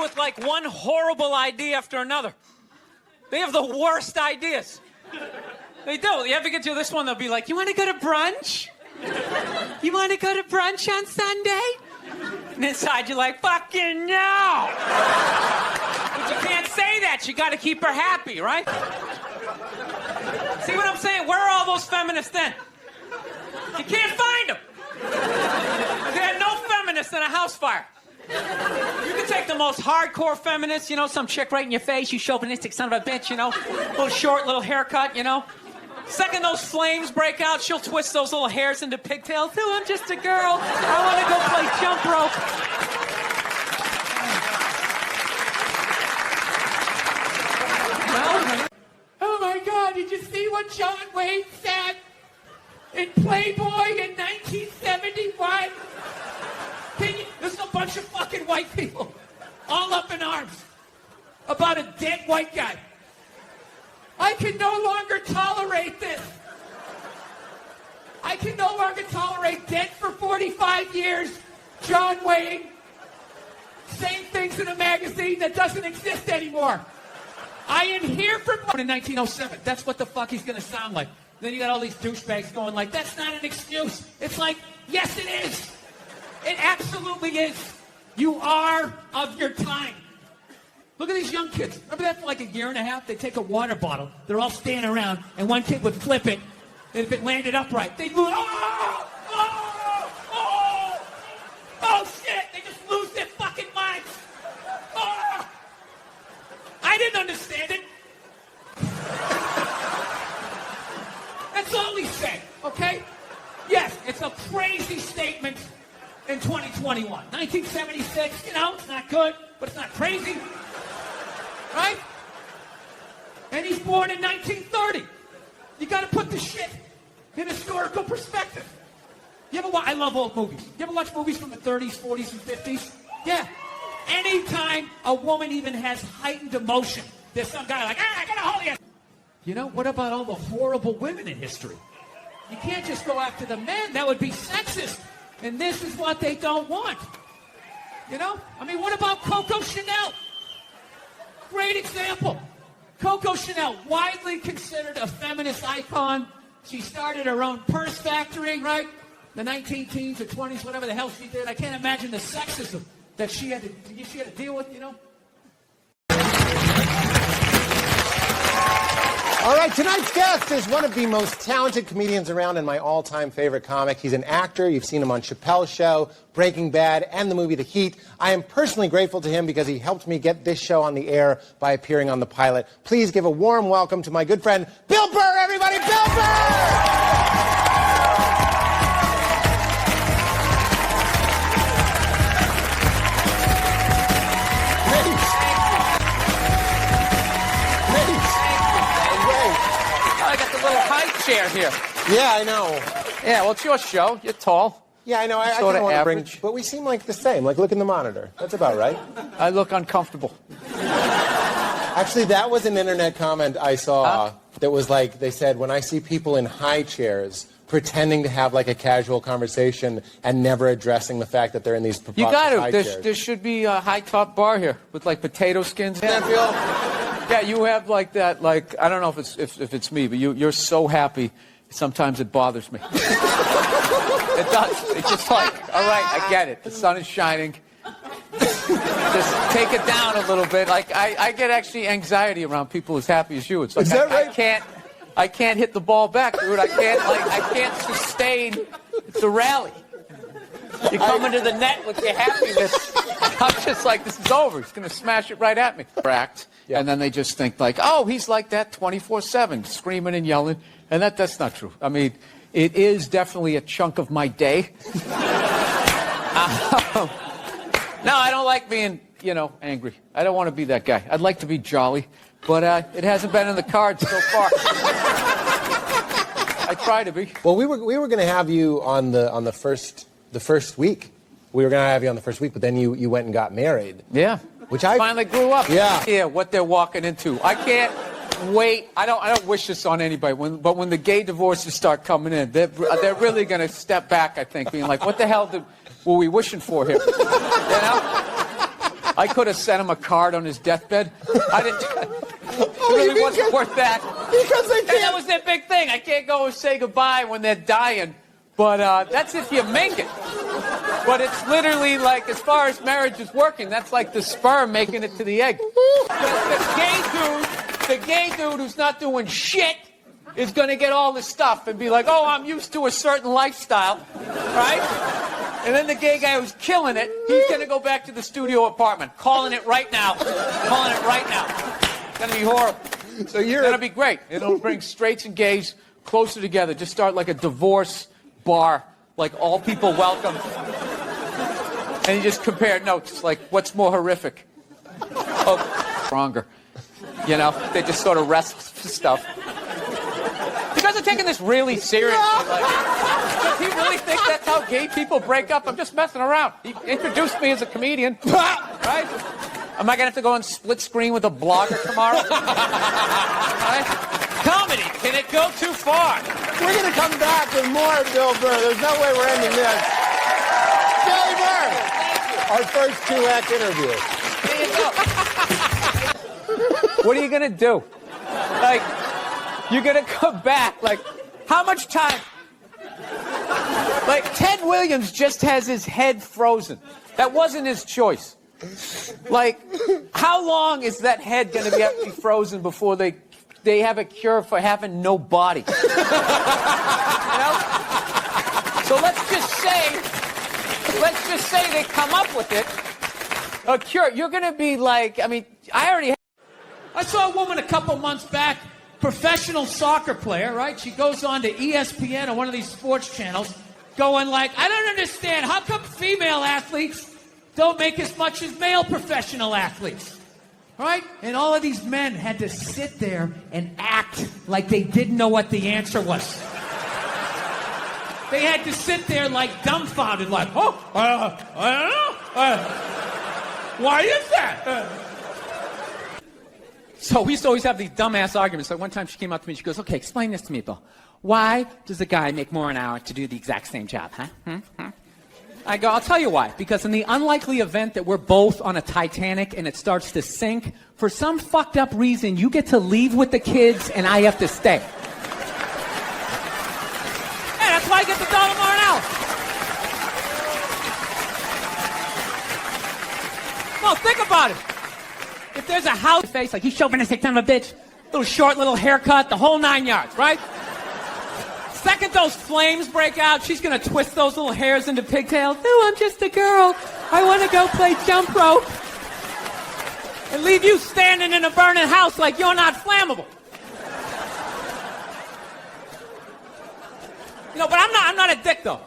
with like one horrible idea after another. They have the worst ideas. They do. You ever get to this one, they'll be like, you want to go to brunch? You want to go to brunch on Sunday? And inside you're like, fucking no! But you can't say that. You got to keep her happy, right? See what I'm saying? Where are all those feminists then? You can't find them. They had no feminists in a house fire. You can take the most hardcore feminists, you know, some chick right in your face, you chauvinistic son of a bitch, you know, little short, little haircut, you know. Second those flames break out, she'll twist those little hairs into pigtails. Oh, I'm just a girl. I want to go play jump rope. Oh my God, did you see what John Wayne said in Playboy in 1971? There's a bunch of fucking white people all up in arms about a dead white guy. I can no longer tolerate this. I can no longer tolerate dead for 45 years, John Wayne, saying things in a magazine that doesn't exist anymore. I am here for in 1907. That's what the fuck he's going to sound like. Then you got all these douchebags going like, that's not an excuse. It's like, yes it is. It absolutely is. You are of your time. Look at these young kids. Remember that for like a year and a half? They take a water bottle. They're all standing around, and one kid would flip it, and if it landed upright, they'd lose. Oh, shit! They just lose their fucking minds. Oh. I didn't understand it. That's all he said, okay? Yes, it's a crazy statement in 2021. 1976, you know, it's not good, but it's not crazy. Right? And he's born in 1930. You got to put the shit in historical perspective. You ever watch? I love old movies. You ever watch movies from the 30s, 40s, and 50s? Yeah. Anytime a woman even has heightened emotion, there's some guy like, I got a hold of you. You know, what about all the horrible women in history? You can't just go after the men. That would be sexist. And this is what they don't want. You know? I mean, what about Coco Chanel? Great example. Coco Chanel, widely considered a feminist icon. She started her own purse factory, right? The 19-teens or 20s, whatever the hell she did. I can't imagine the sexism that she had to deal with, you know? All right, tonight's guest is one of the most talented comedians around and my all-time favorite comic. He's an actor. You've seen him on Chappelle's Show, Breaking Bad, and the movie The Heat. I am personally grateful to him because he helped me get this show on the air by appearing on the pilot. Please give a warm welcome to my good friend, Bill Burr, everybody! Bill Burr! Chair here. Yeah, I know. Yeah, well, it's your show. You're tall. Yeah, I know. I sort of want to bring, average. but we seem like the same. Like, look in the monitor. That's about right. I look uncomfortable. Actually, that was an internet comment I saw that was like, they said, when I see people in high chairs pretending to have like a casual conversation and never addressing the fact that they're in these preposterous high chairs. There should be a high top bar here with like potato skins. Doesn't that feel? Yeah, you have like that, like, I don't know if it's me, but you're so happy, sometimes it bothers me. It does. It's just like, all right, I get it. The sun is shining. Just take it down a little bit. Like, I get actually anxiety around people as happy as you. It's like, is that right? I can't hit the ball back, dude. I can't sustain the rally. You come into the net with your happiness. I'm just like, this is over. He's going to smash it right at me. Act. Yeah. And then they just think like, oh, he's like that 24/7, screaming and yelling. And that's not true. I mean, it is definitely a chunk of my day. No, I don't like being, you know, angry. I don't want to be that guy. I'd like to be jolly, but it hasn't been in the cards so far. I try to be. Well, we were going to have you on the first week. We were going to have you on the first week, but then you went and got married. Yeah. Which I finally grew up. Yeah. Yeah, what they're walking into. I can't wait. I don't wish this on anybody, but when the gay divorces start coming in, they're really going to step back, I think, being like, what the hell were we wishing for here? You know? I could have sent him a card on his deathbed. I didn't. It really wasn't worth that. Because they And can't. that was their big thing. I can't go and say goodbye when they're dying. But that's if you make it. But it's literally like, as far as marriage is working, that's like the sperm making it to the egg. The gay dude who's not doing shit is going to get all this stuff and be like, oh, I'm used to a certain lifestyle, right? And then the gay guy who's killing it, he's going to go back to the studio apartment, calling it right now. Calling it right now. It's going to be horrible. So you're. It'll be great. It'll bring straights and gays closer together. Just start like a divorce bar, like all people welcome. And you just compare notes, like what's more horrific? Oh, stronger. You know, they just sort of rest stuff. You guys are taking this really seriously. Like, does he really think that's how gay people break up? I'm just messing around. He introduced me as a comedian, right? Am I gonna have to go on split screen with a blogger tomorrow? Right? Comedy, can it go too far? We're going to come back with more of Bill Burr. There's no way we're ending this. Billy Burr, our first two-act interview. There you go. What are you gonna do? Like, you're gonna come back. Like, how much time? Like, Ted Williams just has his head frozen. That wasn't his choice. Like, how long is that head gonna be frozen before they have a cure for having no body? You know? So let's just say they come up with it. A cure. You're gonna be like, I mean, I saw a woman a couple months back, professional soccer player, right? She goes on to ESPN or one of these sports channels, going like, I don't understand, how come female athletes don't make as much as male professional athletes? Right? And all of these men had to sit there and act like they didn't know what the answer was. They had to sit there like dumbfounded, like, oh, I don't know. Why is that? So we used to always have these dumbass arguments. Like one time she came up to me and she goes, okay, explain this to me, Bill. Why does a guy make more an hour to do the exact same job, huh? I go, I'll tell you why. Because in the unlikely event that we're both on a Titanic and it starts to sink, for some fucked up reason, you get to leave with the kids and I have to stay. Yeah, that's why I get the $1 more an hour. Well, think about it. If there's a house face, like he's chauvinistic son of a bitch, little short, little haircut, the whole 9 yards, right? Second those flames break out, she's gonna twist those little hairs into pigtails. No, I'm just a girl. I want to go play jump rope. And leave you standing in a burning house like you're not flammable. You know, but I'm not a dick though.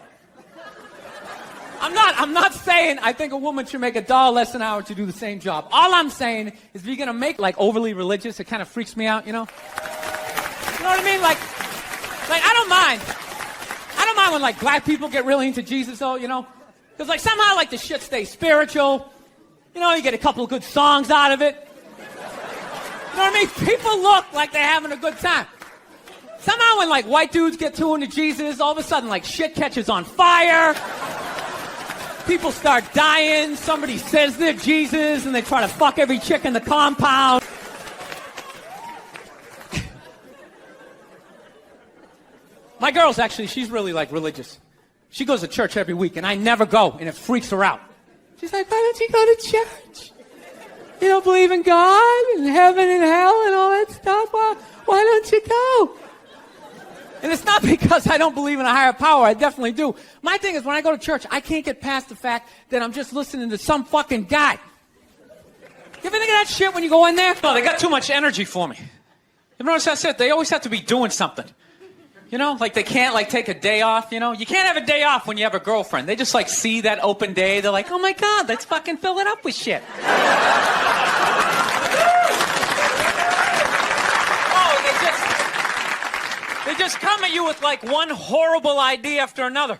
I'm not saying I think a woman should make $1 less an hour to do the same job. All I'm saying is if you're gonna make like overly religious, it kind of freaks me out, you know? You know what I mean? Like I don't mind when like black people get really into Jesus though, you know? Because like somehow like the shit stays spiritual. You know, you get a couple of good songs out of it. You know what I mean? People look like they're having a good time. Somehow when like white dudes get too into Jesus, all of a sudden like shit catches on fire. People start dying, somebody says they're Jesus, and they try to fuck every chick in the compound. My girl's actually, she's really like religious. She goes to church every week, and I never go, and it freaks her out. She's like, why don't you go to church? You don't believe in God and heaven and hell and all that stuff? Why don't you go? And it's not because I don't believe in a higher power. I definitely do. My thing is when I go to church, I can't get past the fact that I'm just listening to some fucking guy. You ever think of that shit when you go in there? No, they got too much energy for me. You notice that's it? They always have to be doing something. You know, like they can't like take a day off, you know? You can't have a day off when you have a girlfriend. They just like see that open day. They're like, oh my God, let's fucking fill it up with shit. They just come at you with like one horrible idea after another.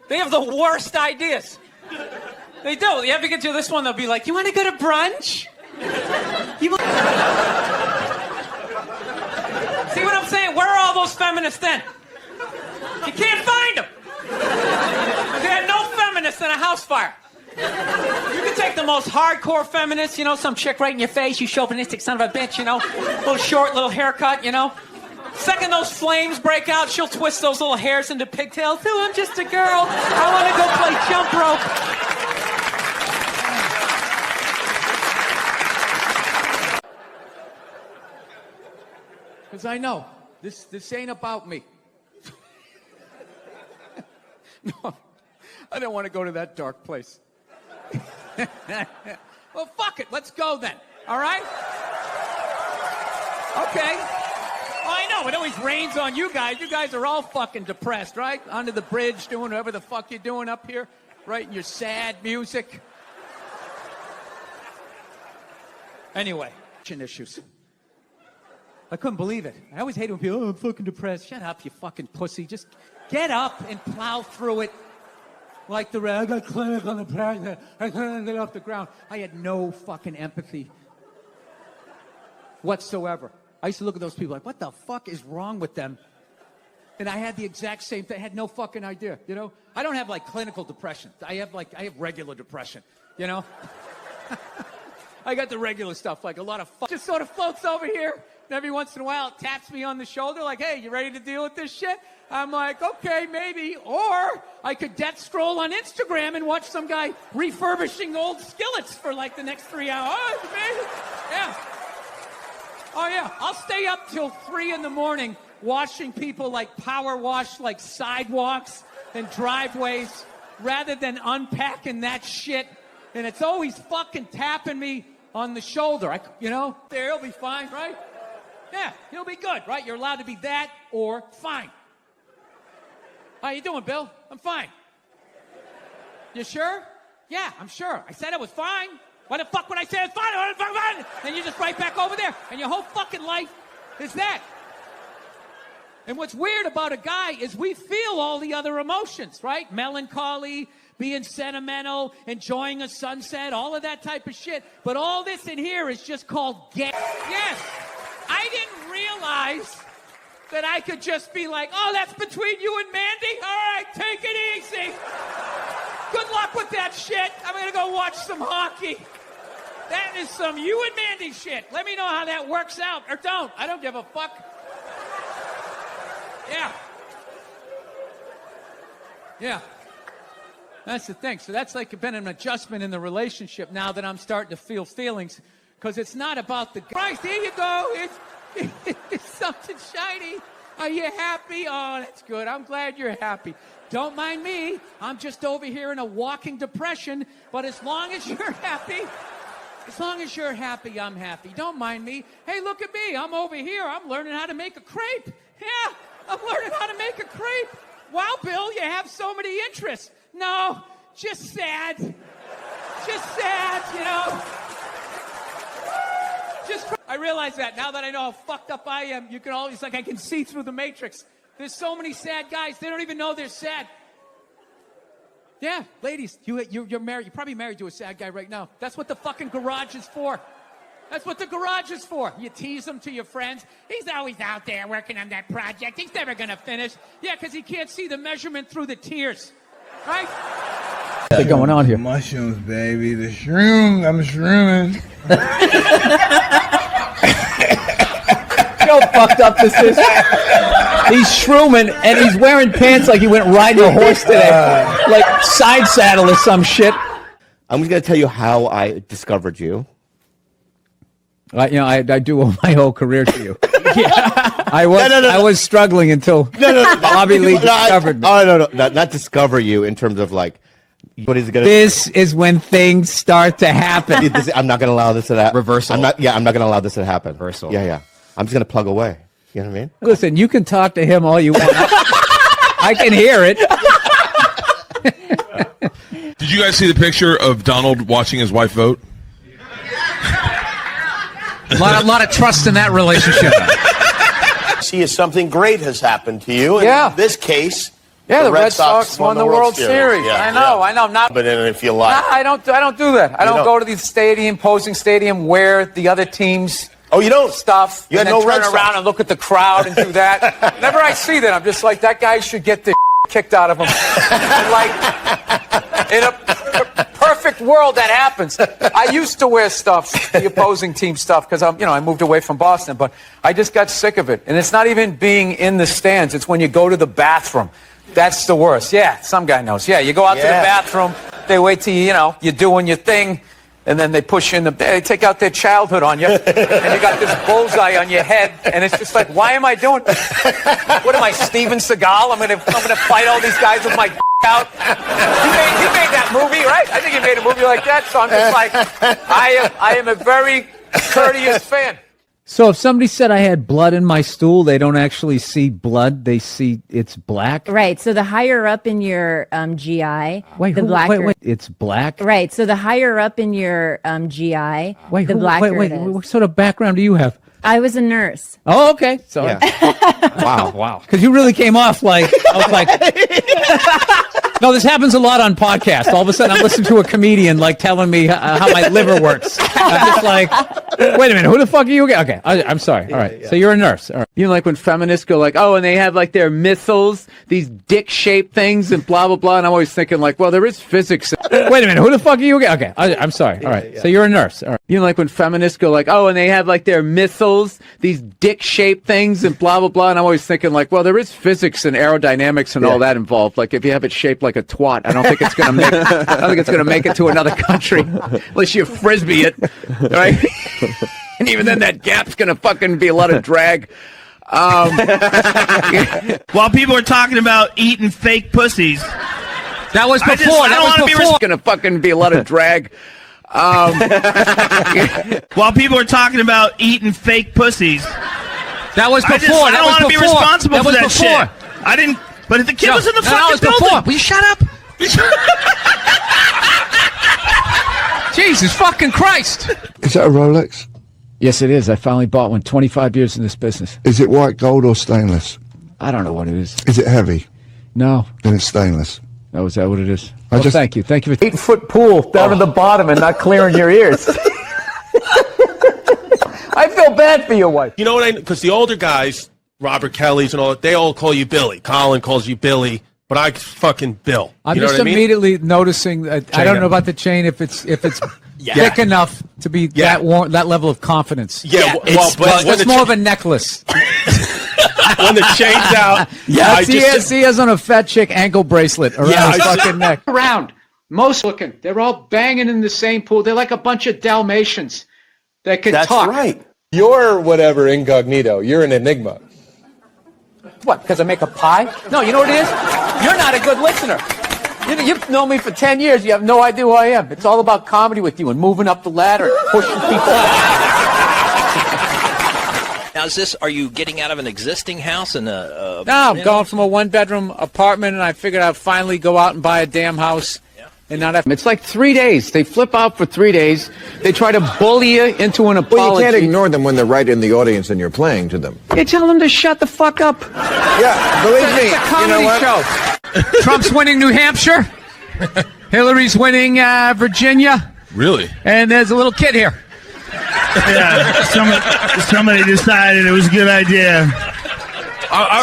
They have the worst ideas. They do. You ever get to this one, they'll be like, you want to go to brunch? See what I'm saying? Where are all those feminists then? You can't find them. There are no feminists in a house fire. You can take the most hardcore feminist, you know, some chick right in your face, you chauvinistic son of a bitch, you know, little short, little haircut, you know. Second those flames break out, she'll twist those little hairs into pigtails. Oh, I'm just a girl. I want to go play jump rope. Because I know this ain't about me. No, I don't want to go to that dark place. Well, fuck it. Let's go then. All right? Okay. Well, I know. It always rains on you guys. You guys are all fucking depressed, right? Under the bridge doing whatever the fuck you're doing up here. Writing your sad music. Anyway, issues. I couldn't believe it. I always hate when people, oh, I'm fucking depressed. Shut up, you fucking pussy. Just get up and plow through it. Like the I got clinical depression. I couldn't get off the ground. I had no fucking empathy whatsoever. I used to look at those people like, what the fuck is wrong with them? And I had the exact same thing. I had no fucking idea, you know? I don't have like clinical depression. I have regular depression, you know? I got the regular stuff, like a lot of just sort of floats over here. And every once in a while, it taps me on the shoulder like, hey, you ready to deal with this shit? I'm like, okay, maybe. Or I could death scroll on Instagram and watch some guy refurbishing old skillets for like the next 3 hours. Oh, maybe. Yeah. Oh, yeah. I'll stay up till 3 in the morning watching people like power wash like sidewalks and driveways rather than unpacking that shit. And it's always fucking tapping me on the shoulder. You know, there, he'll be fine, right? Yeah, he'll be good, right? You're allowed to be that or fine. How you doing, Bill? I'm fine. You sure? Yeah, I'm sure. I said I was fine. Why the fuck would I say it's fine? Fine? And you're just right back over there. And your whole fucking life is that. And what's weird about a guy is we feel all the other emotions, right? Melancholy, being sentimental, enjoying a sunset, all of that type of shit. But all this in here is just called gay. Yes. I didn't realize that I could just be like, oh, that's between you and Mandy? All right, take it easy. Good luck with that shit. I'm going to go watch some hockey. That is some you and Mandy shit. Let me know how that works out. Or don't. I don't give a fuck. Yeah. Yeah. That's the thing. So that's like been an adjustment in the relationship now that I'm starting to feel feelings. Because it's not about the Christ, here you go. It's something shiny. Are you happy? Oh, that's good. I'm glad you're happy. Don't mind me. I'm just over here in a walking depression. But as long as you're happy, I'm happy. Don't mind me. Hey, look at me. I'm over here. I'm learning how to make a crepe. Yeah, I'm learning how to make a crepe. Wow, Bill, you have so many interests. No, just sad. Just sad, you know. I realize that now that I know how fucked up I am, you can always, like, I can see through the matrix. There's so many sad guys, they don't even know they're sad. Yeah, ladies, you're married, you're probably married to a sad guy right now. That's what the fucking garage is for. That's what the garage is for. You tease him to your friends. He's always out there working on that project. He's never gonna finish. Yeah, because he can't see the measurement through the tears. Right? What's going on here? Mushrooms, baby. The shrooms. I'm shrooming. How fucked up this is. He's shrooming and he's wearing pants like he went riding a horse today. Like side saddle or some shit. I'm just going to tell you how I discovered you. I do owe my whole career to you. Yeah. I was struggling until Bobby Lee discovered me. Oh, no, not discover you in terms of like, what is it going to... This is when things start to happen. I'm not going to allow this to happen. Reversal. I'm not going to allow this to happen. Reversal. Yeah. I'm just going to plug away. You know what I mean? Listen, you can talk to him all you want. I can hear it. Did you guys see the picture of Donald watching his wife vote? A lot of trust in that relationship. See if something great has happened to you. Yeah. In this case, the Red Sox won the World Series. Yeah, I know. Not, but then if you like, I don't do that. I don't don't? go to the stadium, posing stadium, wear the other team's oh, you don't stuff. You and had then no Red turn Sox. around and look at the crowd and do that. Whenever I see that, I'm just like, that guy should get the kicked out of him. And like in a perfect perfect world that happens. I used to wear stuff, the opposing team stuff, because I moved away from Boston, but I just got sick of it. And it's not even being in the stands. It's when you go to the bathroom. That's the worst. Yeah, some guy knows. Yeah, you go out to the bathroom. They wait till you're doing your thing. And then they push you in they take out their childhood on you, and you got this bullseye on your head, and it's just like, why am I doing? What am I, Steven Seagal? I'm gonna fight all these guys with my out. You made that movie, right? I think you made a movie like that. So I'm just like, I am a very courteous fan. So if somebody said I had blood in my stool, they don't actually see blood; they see it's black. Right. So the higher up in your GI, wait, it's black. Right. So the higher up in your GI, wait, the blacker it is. What sort of background do you have? I was a nurse. Oh, okay. So wow. Because you really came off like I was like. No, this happens a lot on podcasts. All of a sudden, I'm listening to a comedian like telling me how my liver works. I'm just like, wait a minute, who the fuck are you? Okay, I'm sorry. All right, so you're a nurse. All right. You know, like when feminists go like, oh, and they have like their missiles, these dick-shaped things, and blah blah blah. And I'm always thinking like, well, there is physics. Wait a minute, who the fuck are you? Okay, I'm sorry. All right, so you're a nurse. All right. You know, like when feminists go like, oh, and they have like their missiles, these dick-shaped things, and blah blah blah. And I'm always thinking like, well, there is physics and aerodynamics and all that involved. Like if you have it shaped like a twat, I don't think it's gonna make. I don't think it's gonna make it to another country unless you frisbee it, right? And even then, that gap's gonna fucking be a lot of drag. While people are talking about eating fake pussies, that was before. I don't want to be gonna fucking be a lot of drag. While people are talking about eating fake pussies, that was before. I don't want to be responsible for that shit. I didn't. But if the kid was in the fucking building. Before. Will you shut up? Jesus fucking Christ. Is that a Rolex? Yes, it is. I finally bought one. 25 years in this business. Is it white gold or stainless? I don't know what it is. Is it heavy? No. Then it's stainless. Oh, is that what it is? Well, thank you. Thank you for 8-foot pool down at the bottom and not clearing your ears. I feel bad for your wife. You know what because the older guys, Robert Kelly's and all that, they all call you Billy. Colin calls you Billy, but I fucking Bill. I'm you know just what I mean? immediately noticing that I don't know about the chain if it's thick enough to be that level of confidence. Yeah, but it's more of a necklace. When the chain's out, he has on a fat chick ankle bracelet around his fucking neck. Around, most looking, they're all banging in the same pool. They're like a bunch of Dalmatians that can talk. That's right. You're whatever incognito. You're an enigma. What, because I make a pie? No, you know what it is? You're not a good listener. You've known me for 10 years. You have no idea who I am. It's all about comedy with you and moving up the ladder, pushing people out. Now, are you getting out of an existing house? No, I'm going from a one-bedroom apartment, and I figured I'd finally go out and buy a damn house. And not have, it's like 3 days. They flip out for 3 days. They try to bully you into an apology. Well, you can't ignore them when they're right in the audience and you're playing to them. You tell them to shut the fuck up. Yeah, believe me. It's a comedy show. Trump's winning New Hampshire. Hillary's winning Virginia. Really? And there's a little kid here. Yeah, somebody decided it was a good idea.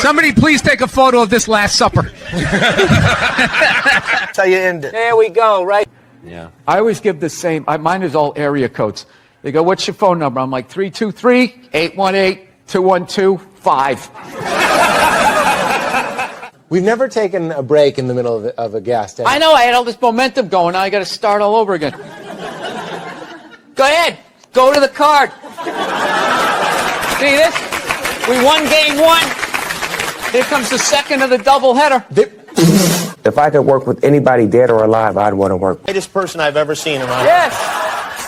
Somebody please take a photo of this Last Supper. That's how you end it. There we go, right? Yeah. I always give the same. Mine is all area codes. They go, what's your phone number? I'm like, 323-818-2125. We've never taken a break in the middle of a guest. I know. I had all this momentum going. Now I got to start all over again. Go ahead. Go to the card. See this? We won game one. Here comes the second of the doubleheader. If I could work with anybody dead or alive, I'd want to work. Greatest person I've ever seen in my life. Yes.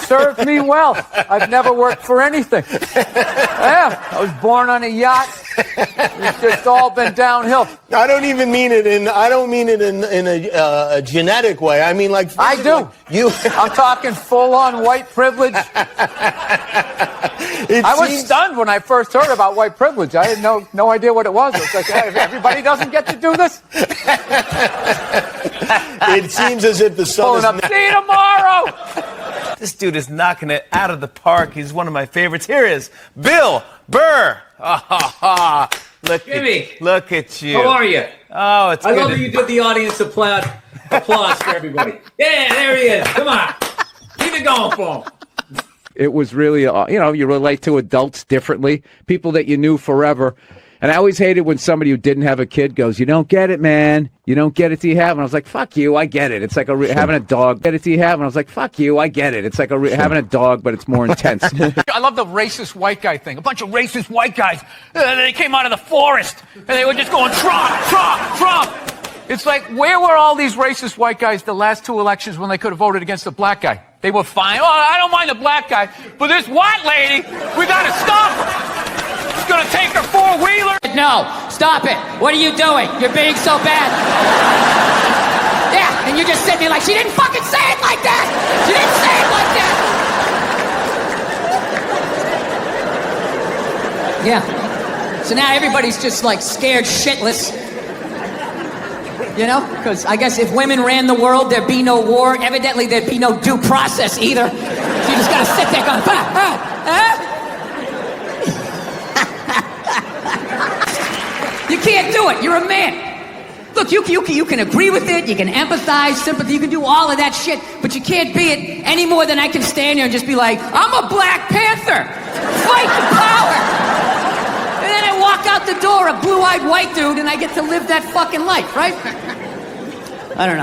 Served me well. I've never worked for anything. Yeah. I was born on a yacht. It's just all been downhill. I don't even mean it in. I don't mean it in a genetic way. I mean like. I do. I'm talking full-on white privilege. I was stunned when I first heard about white privilege. I had no idea what it was. It's like, hey, everybody doesn't get to do this. It seems as if the sun is. See you tomorrow. This dude is knocking it out of the park. He's one of my favorites. Here is Bill Burr. Look Jimmy. Look at you. How are you? Oh, it's I good. love that you did the audience applaud. Applause for everybody. Yeah, there he is. Come on. Keep it going for him. It was really, you relate to adults differently, people that you knew forever. And I always hated when somebody who didn't have a kid goes, you don't get it, man. You don't get it till you have. And I was like, fuck you, I get it. It's like having a dog. Get it till you have. And I was like, fuck you, I get it. It's like having a dog, but it's more intense. I love the racist white guy thing. A bunch of racist white guys. They came out of the forest, and they were just going, Trump, Trump, Trump. It's like, where were all these racist white guys the last 2 elections when they could have voted against the black guy? They were fine. Oh, I don't mind the black guy, but this white lady, we got to stop her. She's going to take her four-wheeler. No, stop it. What are you doing? You're being so bad. Yeah, and you're just sitting there like, she didn't fucking say it like that. She didn't say it like that. Yeah. So now everybody's just like scared shitless. You know? Because I guess if women ran the world, there'd be no war. Evidently, there'd be no due process either. So you just gotta sit there going, You can't do it. You're a man. Look, you can agree with it. You can empathize, sympathy. You can do all of that shit. But you can't be it any more than I can stand here and just be like, I'm a Black Panther. Fight the power. And then I walk out the door, a blue-eyed white dude, and I get to live that fucking life, right? I don't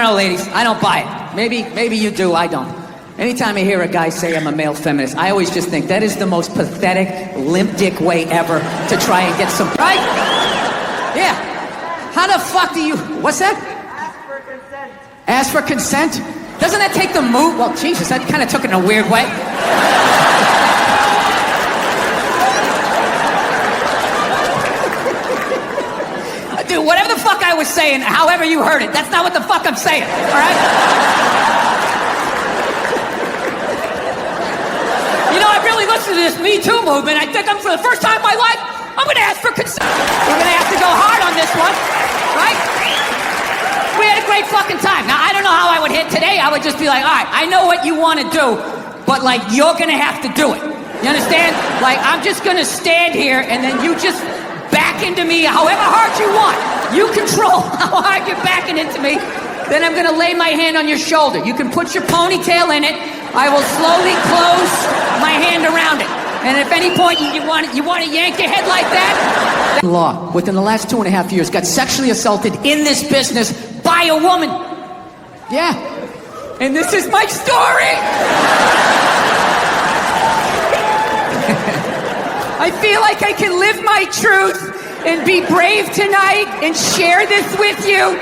know, ladies. I don't buy it. Maybe you do. I don't. Anytime I hear a guy say I'm a male feminist, I always just think that is the most pathetic, limp dick way ever to try and get some... Right? Yeah. How the fuck do you... What's that? Ask for consent. Ask for consent? Doesn't that take the move? Well, Jesus, that kind of took it in a weird way. Dude, whatever the fuck I was saying, however you heard it, that's not what the fuck I'm saying, all right? You know, I really listened to this Me Too movement. I think for the first time in my life, I'm gonna ask for consent. We're gonna have to go hard on this one, right? We had a great fucking time. Now, I don't know how I would hit today. I would just be like, all right, I know what you want to do, but like, you're gonna have to do it. You understand? Like, I'm just gonna stand here and then you just back into me however hard you want. You control how hard you're backing into me. Then I'm gonna lay my hand on your shoulder. You can put your ponytail in it. I will slowly close my hand around it. And if at any point you want to yank your head like that, law within the last 2.5 years got sexually assaulted in this business by a woman. Yeah. And this is my story. I feel like I can live my truth and be brave tonight and share this with you.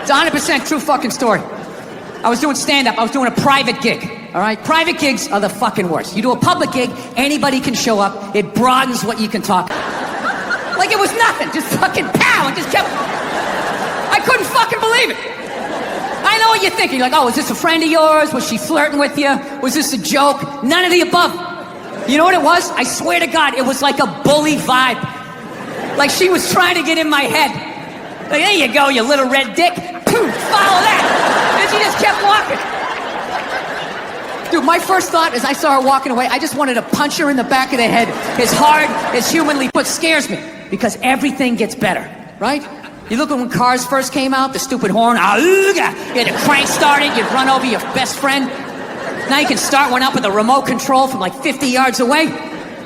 It's 100% true fucking story. I was doing stand-up. I was doing a private gig. All right? Private gigs are the fucking worst. You do a public gig, anybody can show up. It broadens what you can talk about. Like it was nothing. Just fucking pow. It just kept... I couldn't fucking believe it. I know what you're thinking. You're like, oh, is this a friend of yours? Was she flirting with you? Was this a joke? None of the above. You know what it was? I swear to God, it was like a bully vibe. Like she was trying to get in my head. Like, there you go, you little red dick. Poof, follow that. And she just kept walking. Dude, my first thought as I saw her walking away, I just wanted to punch her in the back of the head as hard as humanly. What scares me, because everything gets better, right? You look at when cars first came out, the stupid horn, you had a crank started, you'd run over your best friend. Now you can start one up with a remote control from like 50 yards away,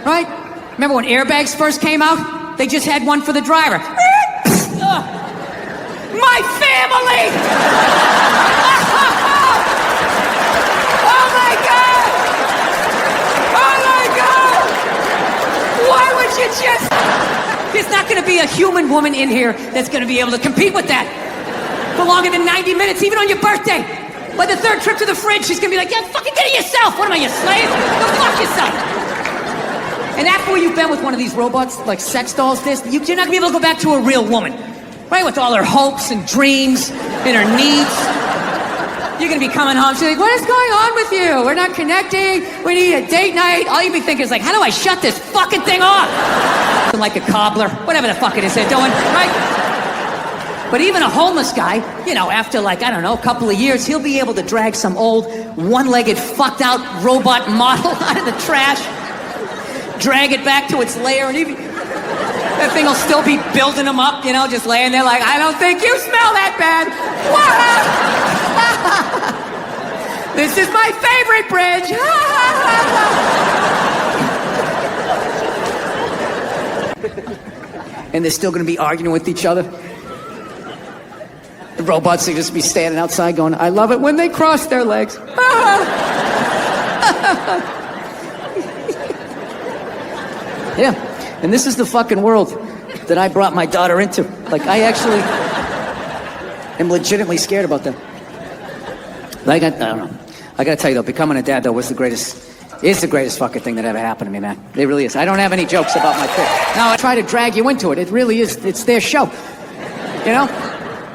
right? Remember when airbags first came out? They just had one for the driver. My family! Oh my God! Oh my God! Why would you just... There's not going to be a human woman in here that's going to be able to compete with that for longer than 90 minutes, even on your birthday. By the third trip to the fridge, she's going to be like, yeah, fucking get it yourself. What am I, your slave? Go fuck yourself. And after you've been with one of these robots, like sex dolls, you're not going to be able to go back to a real woman. Right? With all her hopes and dreams and her needs. You're going to be coming home. She's like, what is going on with you? We're not connecting. We need a date night. All you'd be thinking is like, how do I shut this fucking thing off? Like a cobbler. Whatever the fuck it is they're doing. Right? But even a homeless guy, you know, after like, I don't know, a couple of years, he'll be able to drag some old one-legged fucked out robot model out of the trash, drag it back to its lair, and That thing will still be building them up, you know, just laying there like, I don't think you smell that bad. This is my favorite bridge. And they're still going to be arguing with each other. The robots will just be standing outside going, I love it when they cross their legs. Yeah, and this is the fucking world that I brought my daughter into. Like, I actually am legitimately scared about that. Like, I don't know. I gotta tell you though, becoming a dad though is the greatest fucking thing that ever happened to me, man. It really is. I don't have any jokes about my kid. No, I try to drag you into it. It really is. It's their show. You know?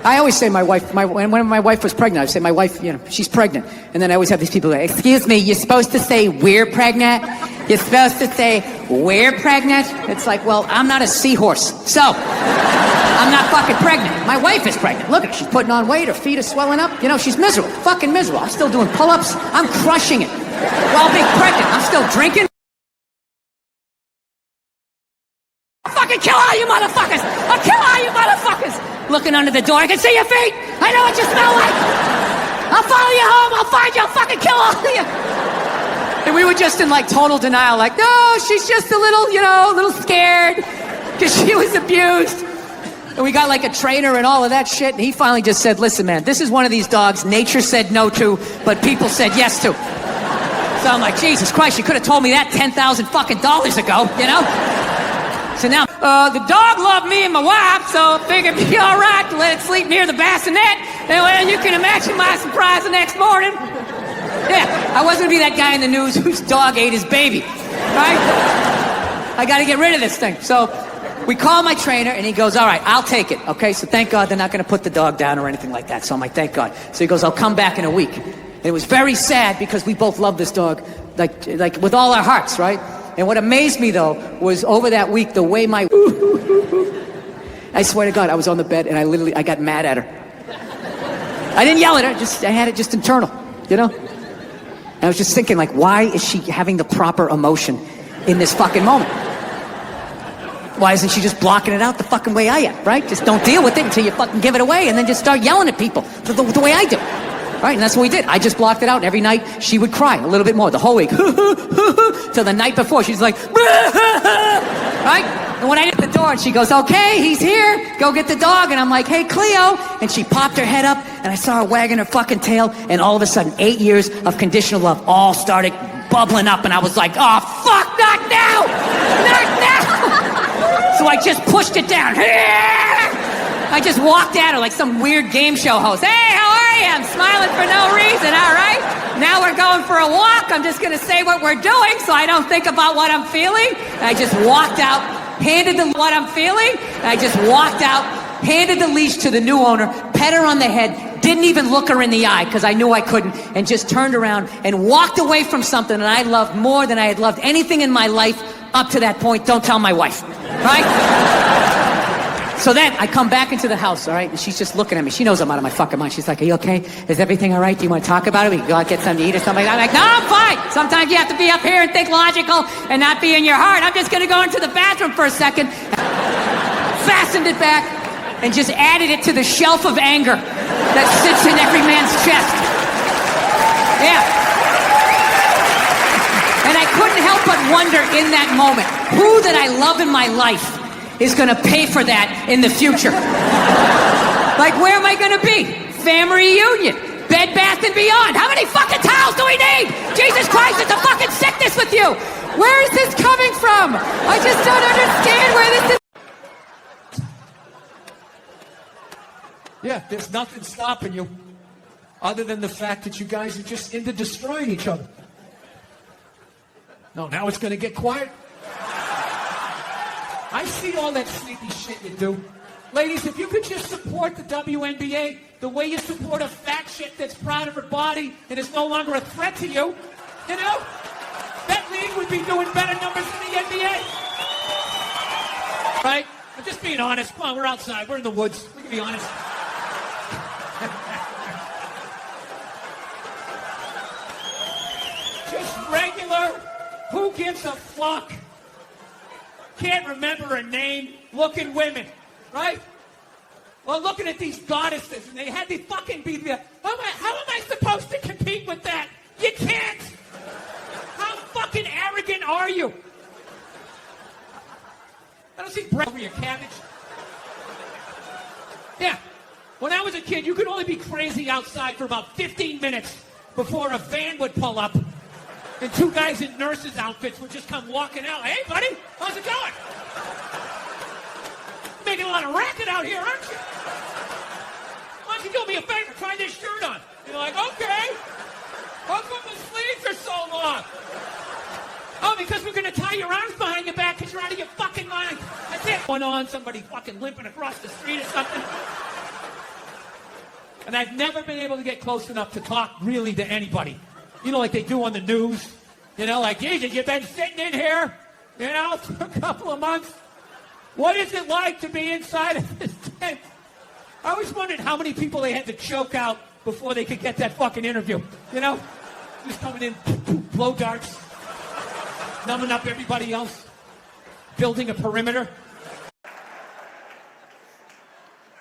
I always say my wife, when my wife was pregnant, I would say my wife, you know, she's pregnant. And then I always have these people like, excuse me, you're supposed to say we're pregnant? You're supposed to say we're pregnant? It's like, well, I'm not a seahorse. So, I'm not fucking pregnant. My wife is pregnant. Look at her, she's putting on weight, her feet are swelling up. You know, she's miserable, fucking miserable. I'm still doing pull-ups. I'm crushing it. While being pregnant, I'm still drinking. I'll fucking kill all you motherfuckers! I'll kill all you motherfuckers! Looking under the door, I can see your feet! I know what you smell like! I'll follow you home, I'll find you, I'll fucking kill all of you! And we were just in like total denial, like, no, she's just a little, you know, a little scared, because she was abused. And we got like a trainer and all of that shit, and he finally just said, listen man, this is one of these dogs nature said no to, but people said yes to. So I'm like, Jesus Christ, you could have told me that $10,000 fucking dollars ago, you know? So now, the dog loved me and my wife, so I figured it'd be all right to let it sleep near the bassinet. And well, you can imagine my surprise the next morning. Yeah, I wasn't gonna be that guy in the news whose dog ate his baby, right? I gotta get rid of this thing. So we call my trainer and he goes, all right, I'll take it, okay? So thank God they're not gonna put the dog down or anything like that. So I'm like, thank God. So he goes, I'll come back in a week. And it was very sad because we both love this dog, like with all our hearts, right? And what amazed me, though, was over that week, the way my... I swear to God, I was on the bed, and I got mad at her. I didn't yell at her, I had it just internal, you know? And I was just thinking, like, why is she having the proper emotion in this fucking moment? Why isn't she just blocking it out the fucking way I am, right? Just don't deal with it until you fucking give it away, and then just start yelling at people the way I do. Right, and that's what we did. I just blocked it out, and every night she would cry a little bit more, the whole week. Till the night before, she's like, right? And when I hit the door, and she goes, okay, he's here, go get the dog. And I'm like, hey, Cleo. And she popped her head up, and I saw her wagging her fucking tail, and all of a sudden, 8 years of conditional love all started bubbling up, and I was like, oh, fuck, not now! Not now! So I just pushed it down. I just walked at her like some weird game show host. Hey, how are you? I'm smiling for no reason, all right? Now we're going for a walk. I'm just going to say what we're doing so I don't think about what I'm feeling. And I just walked out, handed the what I'm feeling, and I just walked out, handed the leash to the new owner, pet her on the head, didn't even look her in the eye because I knew I couldn't, and just turned around and walked away from something that I loved more than I had loved anything in my life up to that point. Don't tell my wife, right? So then I come back into the house, all right, and she's just looking at me. She knows I'm out of my fucking mind. She's like, are you okay? Is everything all right? Do you want to talk about it? We can go out and get something to eat or something like that. I'm like, no, I'm fine. Sometimes you have to be up here and think logical and not be in your heart. I'm just going to go into the bathroom for a second, fastened it back, and just added it to the shelf of anger that sits in every man's chest. Yeah. And I couldn't help but wonder in that moment, who that I love in my life is gonna pay for that in the future? Like, where am I gonna be? Family reunion, Bed Bath & Beyond. How many fucking towels do we need? Jesus Christ, it's a fucking sickness with you. Where is this coming from? I just don't understand where this is. Yeah, there's nothing stopping you other than the fact that you guys are just into destroying each other. No, now it's gonna get quiet. I see all that sneaky shit you do. Ladies, if you could just support the WNBA the way you support a fat shit that's proud of her body and is no longer a threat to you, you know, that league would be doing better numbers than the NBA. Right? I'm just being honest. Come on, we're outside. We're in the woods. We can be honest. Just regular, who gives a fuck? Can't remember her name. looking women, right? Well, looking at these goddesses, and they had to fucking be the. How am I supposed to compete with that? You can't. How fucking arrogant are you? I don't see bread over your cabbage. Yeah. When I was a kid, you could only be crazy outside for about 15 minutes before a van would pull up and two guys in nurses' outfits would just come walking out. Hey, buddy, how's it going? Making a lot of racket out here, aren't you? Why don't you do me a favor? Try this shirt on. You're like, okay. How come the sleeves are so long? Oh, because we're going to tie your arms behind your back because you're out of your fucking mind. That's it. One on, somebody fucking limping across the street or something. And I've never been able to get close enough to talk really to anybody. You know, like they do on the news. You know, like, Jesus, you've been sitting in here, you know, for a couple of months. What is it like to be inside of this tent? I always wondered how many people they had to choke out before they could get that fucking interview. You know? Just coming in, blow darts, numbing up everybody else, building a perimeter.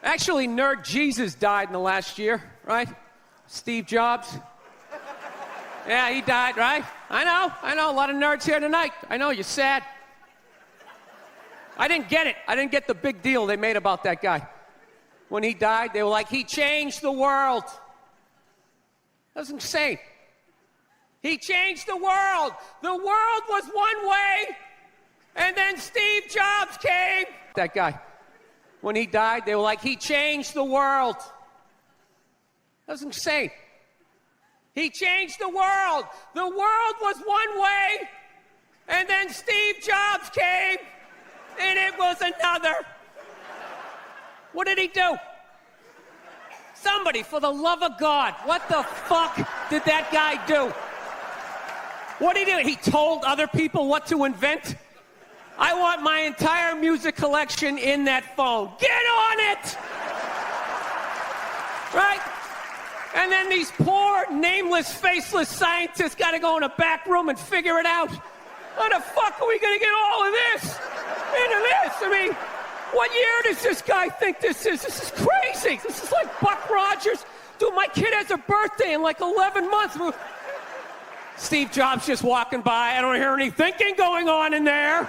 Actually, Nerd Jesus died in the last year, right? Steve Jobs. Yeah, he died, right? I know, a lot of nerds here tonight. I know, you're sad. I didn't get it. I didn't get the big deal they made about that guy. When he died, they were like, he changed the world. That was insane. He changed the world. The world was one way, and then Steve Jobs came. That guy. When he died, they were like, he changed the world. That was insane. He changed the world. The world was one way, and then Steve Jobs came, and it was another. What did he do? Somebody, for the love of God, what the fuck did that guy do? What did he do? He told other people what to invent? I want my entire music collection in that phone. Get on it! Right? And then these poor, nameless, faceless scientists got to go in a back room and figure it out. How the fuck are we going to get all of this into this? I mean, what year does this guy think this is? This is crazy. This is like Buck Rogers. Dude, my kid has a birthday in like 11 months. Steve Jobs just walking by. I don't hear any thinking going on in there.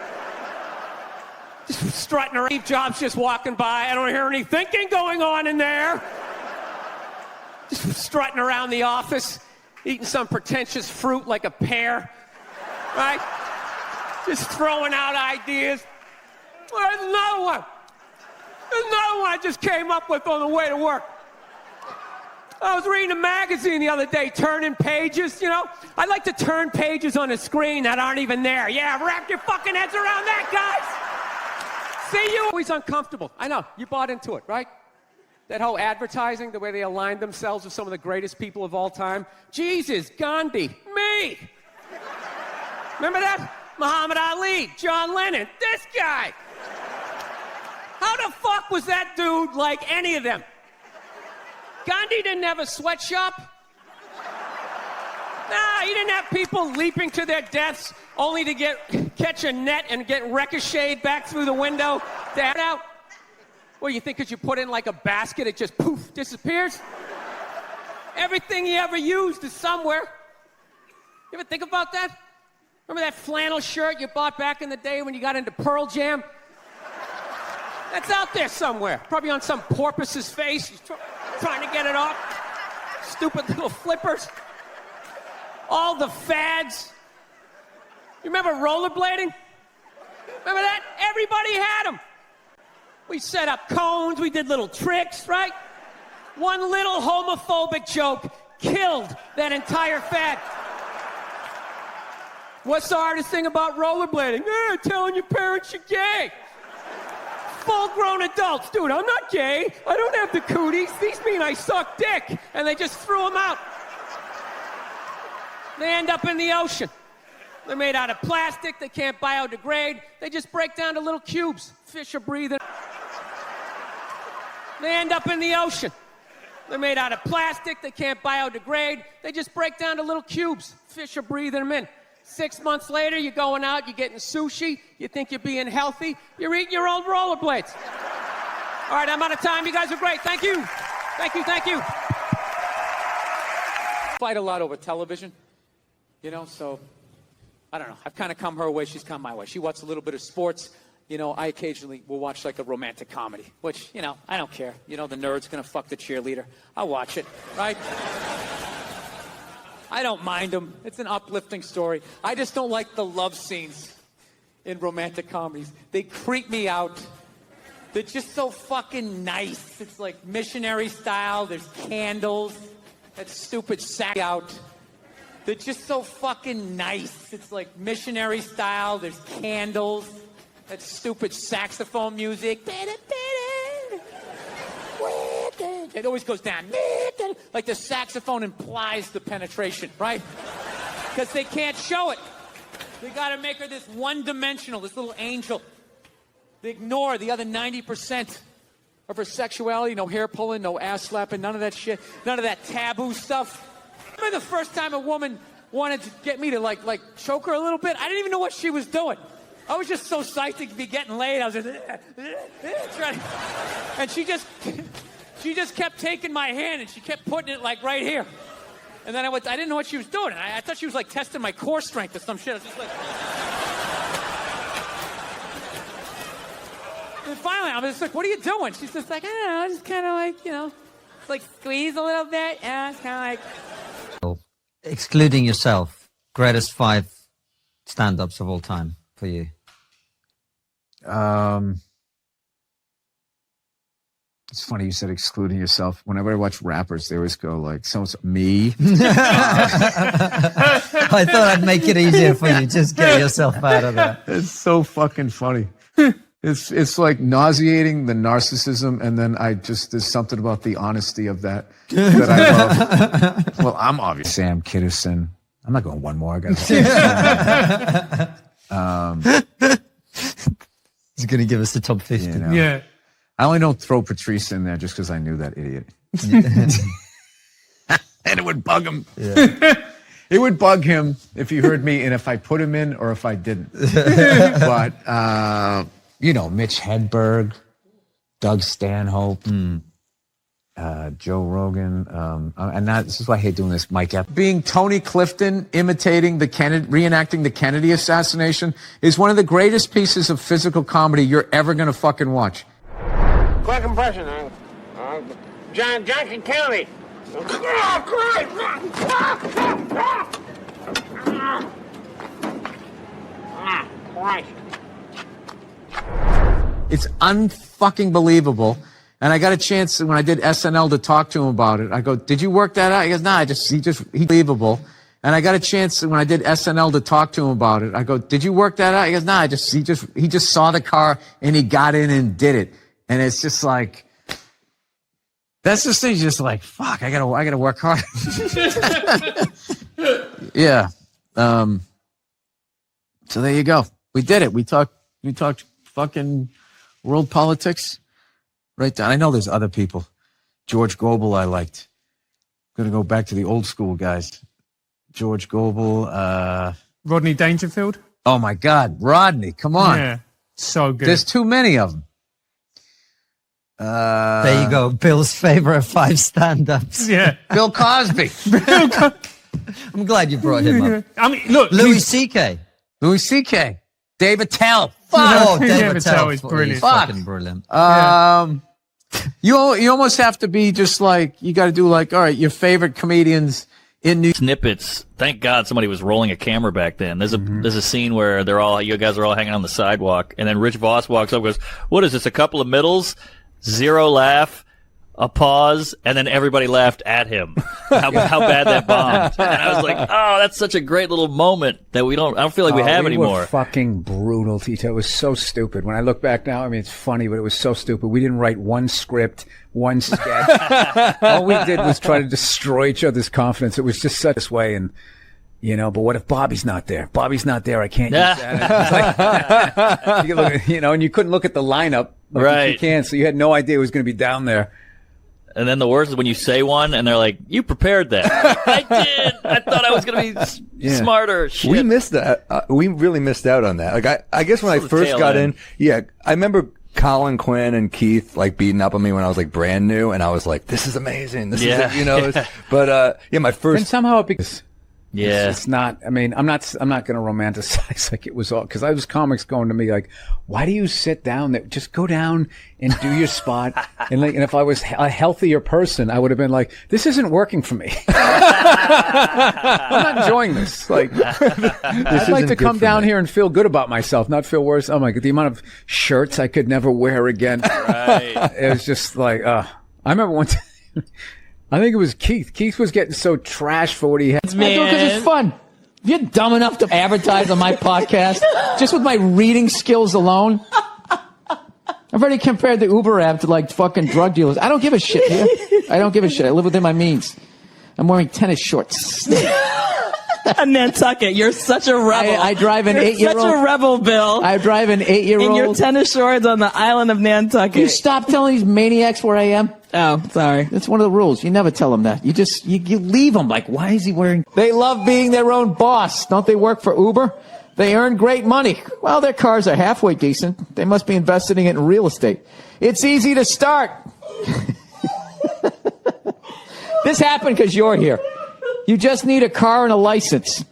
Just strutting around. Steve Jobs just walking by. I don't hear any thinking going on in there. Just strutting around the office, eating some pretentious fruit like a pear, right? Just throwing out ideas. Well, there's another one. There's another one I just came up with on the way to work. I was reading a magazine the other day, turning pages, you know? I like to turn pages on a screen that aren't even there. Yeah, wrap your fucking heads around that, guys! See, you always uncomfortable. I know, you bought into it, right? That whole advertising, the way they aligned themselves with some of the greatest people of all time. Jesus, Gandhi, me! Remember that? Muhammad Ali, John Lennon, this guy! How the fuck was that dude like any of them? Gandhi didn't have a sweatshop. Nah, he didn't have people leaping to their deaths only to catch a net and get ricocheted back through the window to head out. Well, you think because you put it in like a basket, it just poof, disappears? Everything he ever used is somewhere. You ever think about that? Remember that flannel shirt you bought back in the day when you got into Pearl Jam? That's out there somewhere. Probably on some porpoise's face. He's trying to get it off. Stupid little flippers. All the fads. You remember rollerblading? Remember that? Everybody had them. We set up cones, we did little tricks, right? One little homophobic joke killed that entire fad. What's the hardest thing about rollerblading? Telling your parents you're gay. Full-grown adults. Dude, I'm not gay. I don't have the cooties. These mean I suck dick. And they just threw them out. They end up in the ocean. They're made out of plastic. They can't biodegrade. They just break down to little cubes. Fish are breathing. They end up in the ocean. They're made out of plastic. They can't biodegrade. They just break down to little cubes. Fish are breathing them in. 6 months later, you're going out, you're getting sushi, you think you're being healthy, you're eating your old rollerblades. All right, I'm out of time. You guys are great. Thank you. Thank you, thank you. Fight a lot over television, so I don't know. I've kind of come her way, she's come my way. She watches a little bit of sports. I occasionally will watch like a romantic comedy, which, I don't care. The nerd's gonna fuck the cheerleader. I'll watch it, right? I don't mind them. It's an uplifting story. I just don't like the love scenes in romantic comedies. They creep me out. They're just so fucking nice. It's like missionary style. There's candles. That stupid sack out. They're just so fucking nice. It's like missionary style. There's candles. That stupid saxophone music. It always goes down. Like the saxophone implies the penetration, right? Because they can't show it. They got to make her this one-dimensional, this little angel. They ignore the other 90% of her sexuality. No hair pulling, no ass slapping, none of that shit. None of that taboo stuff. Remember the first time a woman wanted to get me to like choke her a little bit? I didn't even know what she was doing. I was just so psyched to be getting laid. I was just trying. And she just kept taking my hand and she kept putting it like right here. And then I didn't know what she was doing. I thought she was like testing my core strength or some shit. I was just like. And finally, I was just like, what are you doing? She's just like, I don't know, just kind of like, it's like squeeze a little bit. Yeah, it's kind of like. Excluding yourself, greatest 5 stand-ups of all time for you. It's funny you said excluding yourself. Whenever I watch rappers, they always go like, "So-and-so, me." I thought I'd make it easier for you. Just get yourself out of that. It's so fucking funny. It's like nauseating, the narcissism, and then there's something about the honesty of that I love. Well, I'm obvious. Sam Kinison. I'm not going one more. I got He's going to give us the top 50. Yeah. I only don't throw Patrice in there just because I knew that idiot. And it would bug him. Yeah. It would bug him if he heard me and if I put him in or if I didn't. But, Mitch Hedberg, Doug Stanhope, Joe Rogan. This is why I hate doing this, Mike. Being Tony Clifton, reenacting the Kennedy assassination is one of the greatest pieces of physical comedy you're ever going to fucking watch. Quick impression, Johnson County. Christ. It's unfucking believable. And I got a chance when I did SNL to talk to him about it. I go, "Did you work that out?" He goes, "Nah, he believable." And I got a chance when I did SNL to talk to him about it. I go, "Did you work that out?" He goes, "Nah, he just saw the car and he got in and did it." And it's just like, that's the thing. Just like, fuck, I gotta work hard. Yeah. So there you go. We did it. We talked fucking world politics right down. I know there's other people. George Gobel I liked. Gonna go back to the old school guys. George Gobel, Rodney Dangerfield. Oh my God, Rodney, come on. Yeah, so good. There's too many of them. There you go. Bill's favorite 5 stand-ups. Yeah. Bill Cosby. I'm glad you brought him up. I mean, look. Louis C.K. Louis C.K. David Attell. Oh, David Attell is brilliant. He's fucking brilliant. You almost have to be just like, you got to do like, all right, your favorite comedians in New snippets. Thank God somebody was rolling a camera back then. There's a scene where you guys are all hanging on the sidewalk, and then Rich Voss walks up and goes, "What is this? A couple of middles? 0 laugh, a pause," and then everybody laughed at him. How bad that bombed. And I was like, oh, that's such a great little moment that I don't feel like we have anymore. Were fucking brutal, Tito. It was so stupid. When I look back now, I mean, it's funny, but it was so stupid. We didn't write one script, one sketch. All we did was try to destroy each other's confidence. It was just such this way. And, but what if Bobby's not there? Bobby's not there. I can't use that. It's like, and you couldn't look at the lineup. Like right. You can, so you had no idea it was going to be down there. And then the worst is when you say one and they're like, "You prepared that." I did. I thought I was going to be smarter. Shit. We missed that. We really missed out on that. Like I guess when I first got in, I remember Colin Quinn and Keith like beating up on me when I was like brand new, and I was like, "This is amazing. This is it," you know. But my first. And somehow it becomes. Yeah, it's not. I mean, I'm not going to romanticize like it was all, because I was comics going to me like, why do you sit down there? Just go down and do your spot. And if I was a healthier person, I would have been like, this isn't working for me. I'm not enjoying this. Like, I'd like to come down here and feel good about myself, not feel worse. Oh my God, the amount of shirts I could never wear again. Right. It was just like, I remember one time. I think it was Keith. Keith was getting so trashed for what he had. Man. I do it because it's fun. If you're dumb enough to advertise on my podcast, just with my reading skills alone, I've already compared the Uber app to like fucking drug dealers. I don't give a shit. Yeah? I don't give a shit. I live within my means. I'm wearing tennis shorts. Nantucket, you're such a rebel. I drive an 8-year-old. Such a rebel, Bill. I drive an 8-year-old. In your tennis shorts on the island of Nantucket. You stop telling these maniacs where I am. Oh, sorry. That's one of the rules. You never tell them that. You just, you leave them like, why is he wearing? They love being their own boss. Don't they work for Uber? They earn great money. Well, their cars are halfway decent. They must be investing it in real estate. It's easy to start. This happened because you're here. You just need a car and a license.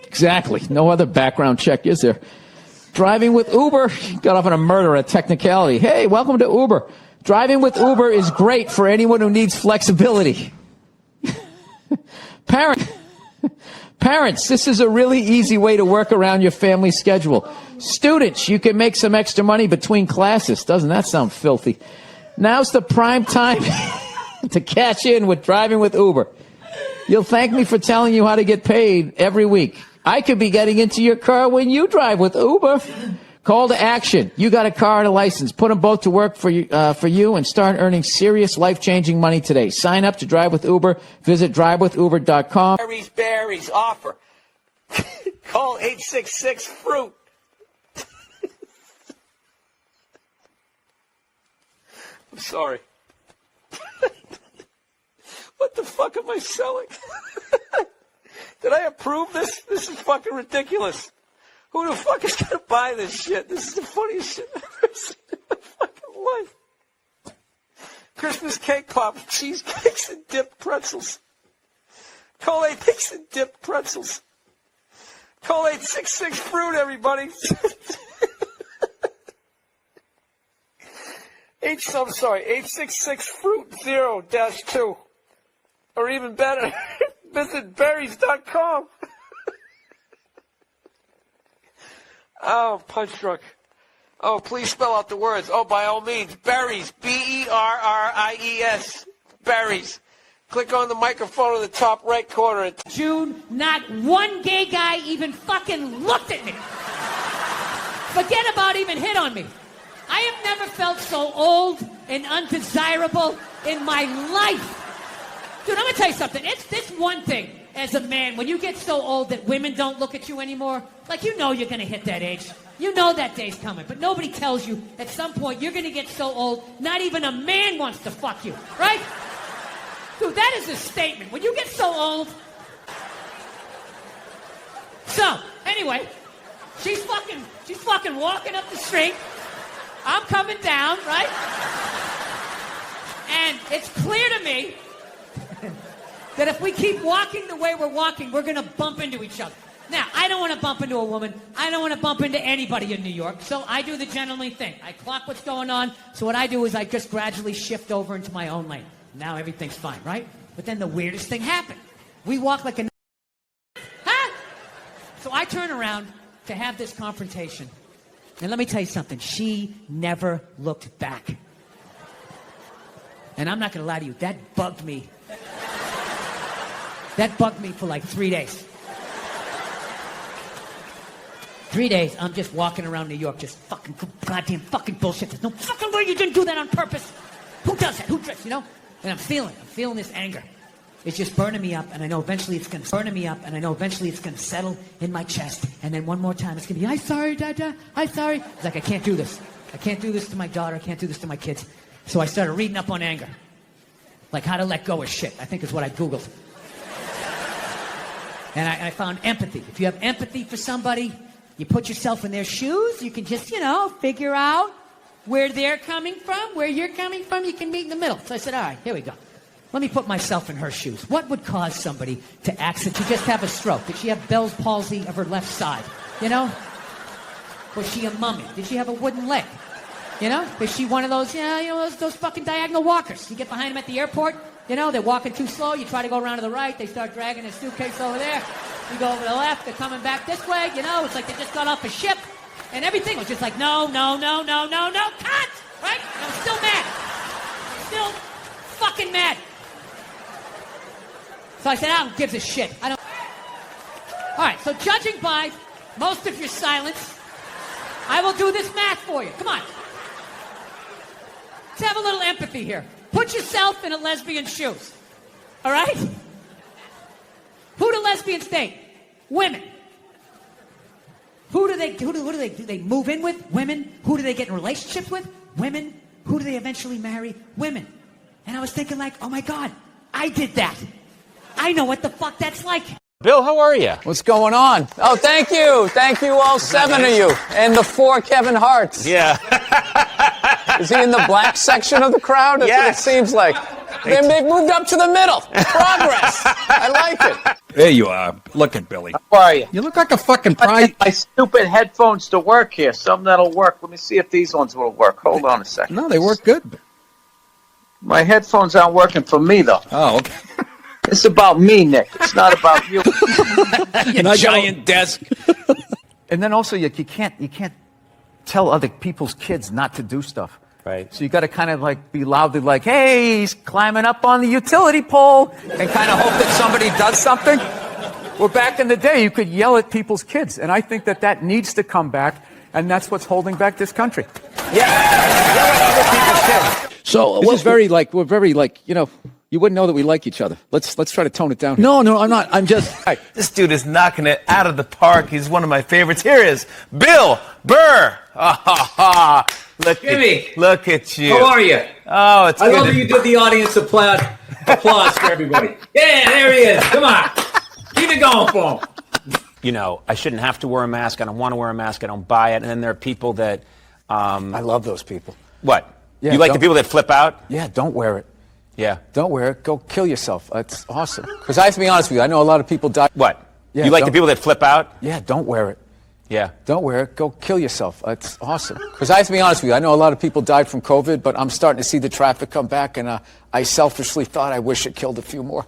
Exactly. No other background check, is there? Driving with Uber. Got off on a murder, a technicality. Hey, welcome to Uber. Driving with Uber is great for anyone who needs flexibility. Parents, this is a really easy way to work around your family schedule. Students, you can make some extra money between classes. Doesn't that sound filthy? Now's the prime time to cash in with driving with Uber. You'll thank me for telling you how to get paid every week. I could be getting into your car when you drive with Uber. Call to action. You got a car and a license. Put them both to work for you and start earning serious life-changing money today. Sign up to Drive with Uber. Visit drivewithuber.com. Berries offer. Call 866-FRUIT. I'm sorry. What the fuck am I selling? Did I approve this? This is fucking ridiculous. Who the fuck is going to buy this shit? This is the funniest shit I've ever seen in my fucking life. Christmas cake pop, cheesecakes and dipped pretzels. Call 866 and dipped pretzels. Call 866-FRUIT, everybody. I'm sorry, 866-FRUIT 0-2. Or even better, visit berries.com. Oh, punch drunk. Oh, please spell out the words. Oh, by all means, berries. Berries. Berries. Click on the microphone in the top right corner. June, not one gay guy even fucking looked at me. Forget about even hit on me. I have never felt so old and undesirable in my life. Dude, I'm going to tell you something. It's this one thing as a man, when you get so old that women don't look at you anymore, like you know you're going to hit that age. You know that day's coming, but nobody tells you at some point you're going to get so old, not even a man wants to fuck you, right? Dude, that is a statement. When you get so old... So, anyway, she's fucking walking up the street. I'm coming down, right? And it's clear to me that if we keep walking the way we're walking, we're going to bump into each other. Now, I don't want to bump into a woman. I don't want to bump into anybody in New York. So I do the gentlemanly thing. I clock what's going on. So what I do is I just gradually shift over into my own lane. Now everything's fine, right? But then the weirdest thing happened. We walk like a... Huh? So I turn around to have this confrontation. And let me tell you something. She never looked back. And I'm not going to lie to you. That bugged me. That bugged me for like 3 days. 3 days, I'm just walking around New York, just fucking goddamn fucking bullshit. There's no fucking way you didn't do that on purpose. Who does that? Who drifts, you know? And I'm feeling this anger. It's just burning me up, and I know eventually it's going to settle in my chest. And then one more time, it's going to be, I'm sorry, Dada, I'm sorry. It's like, I can't do this. I can't do this to my daughter. I can't do this to my kids. So I started reading up on anger. Like how to let go of shit, I think is what I Googled. And I found empathy. If you have empathy for somebody, you put yourself in their shoes, you can just, figure out where they're coming from, where you're coming from, you can meet in the middle. So I said, all right, here we go. Let me put myself in her shoes. What would cause somebody to just have a stroke? Did she have Bell's palsy of her left side? Was she a mummy? Did she have a wooden leg? Is she one of those, those fucking diagonal walkers? You get behind them at the airport, they're walking too slow, you try to go around to the right, they start dragging their suitcase over there. You go over to the left, they're coming back this way, it's like they just got off a ship. And everything was just like, no, cut! Right? And I'm still mad. Still fucking mad. So I said, I don't give a shit. I don't. All right, so judging by most of your silence, I will do this math for you. Come on. Let's have a little empathy here. Put yourself in a lesbian's shoes. All right? Who do lesbians date? Women. Who do they move in with? Women. Who do they get in relationships with? Women. Who do they eventually marry? Women. And I was thinking like, oh my God, I did that. I know what the fuck that's like. Bill, how are you? What's going on? Oh, thank you. Thank you, all seven of you. And the 4 Kevin Harts. Yeah. Is he in the black section of the crowd? That's what it seems like. They've moved up to the middle. Progress. I like it. There you are. Look at Billy. How are you? You look like a fucking prize. My stupid headphones to work here. Something that'll work. Let me see if these ones will work. Hold on a second. No, they work good. My headphones aren't working for me, though. Oh, okay. It's about me, Nick. It's not about you. You giant desk. And then also, you can't tell other people's kids not to do stuff. Right. So you got to kind of like be loudly like, hey, he's climbing up on the utility pole, and kind of hope that somebody does something. Well, back in the day, you could yell at people's kids, and I think that needs to come back, and that's what's holding back this country. Yeah. Yell at other people's kids. So we're very you wouldn't know that we like each other. Let's try to tone it down. No, I'm not. I'm just. This dude is knocking it out of the park. He's one of my favorites. Here is Bill Burr. Look at you. How are you? Oh, it's I good. love that you did the audience applause for everybody. Yeah, there he is. Come on. Keep it going for him. I shouldn't have to wear a mask. I don't want to wear a mask. I don't buy it. And then there are people that... I love those people. What? Yeah, you like the people that flip out? Yeah, don't wear it. Yeah. Don't wear it. Go kill yourself. It's awesome. Because I have to be honest with you, I know a lot of people die. What? Yeah, you like the people that flip out? Yeah, don't wear it. Yeah. Don't wear it. Go kill yourself. It's awesome. Because I have to be honest with you, I know a lot of people died from COVID, but I'm starting to see the traffic come back, and I selfishly thought I wish it killed a few more.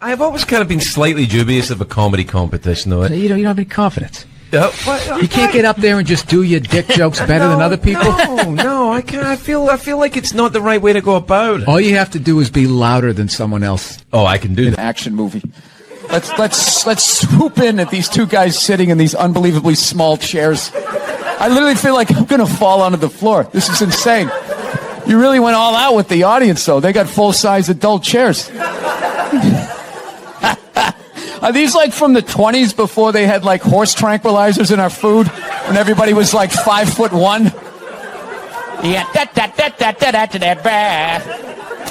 I've always kind of been slightly dubious of a comedy competition, though. You don't have any confidence. Yep. You can't get up there and just do your dick jokes better than other people? No, I can't. I feel like it's not the right way to go about it. All you have to do is be louder than someone else. Oh, I can do that. Action movie. Let's swoop in at these two guys sitting in these unbelievably small chairs. I literally feel like I'm gonna fall onto the floor. This is insane. You really went all out with the audience, though. They got full-size adult chairs. Are these like from the 20s before they had like horse tranquilizers in our food? When everybody was like 5'1"? Yeah,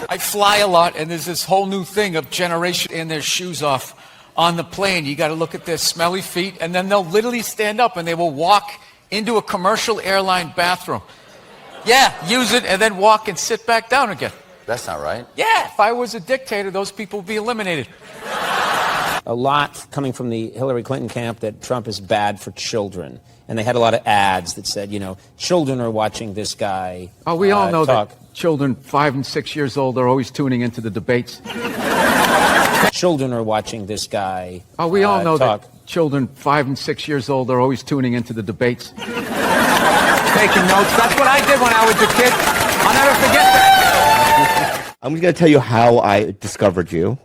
I fly a lot, and there's this whole new thing of generation and their shoes off on the plane. You got to look at their smelly feet, and then they'll literally stand up and they will walk into a commercial airline bathroom. Yeah, use it and then walk and sit back down again. That's not right. Yeah, if I was a dictator, those people would be eliminated. A lot coming from the Hillary Clinton camp that Trump is bad for children. And they had a lot of ads that said, children are watching this guy. Oh, we all know talk. that children 5 and 6 years old are always tuning into the debates. Children are watching this guy. Oh, we all know talk. that children 5 and 6 years old are always tuning into the debates. Taking notes. That's what I did when I was a kid. I'll never forget that. I'm going to tell you how I discovered you.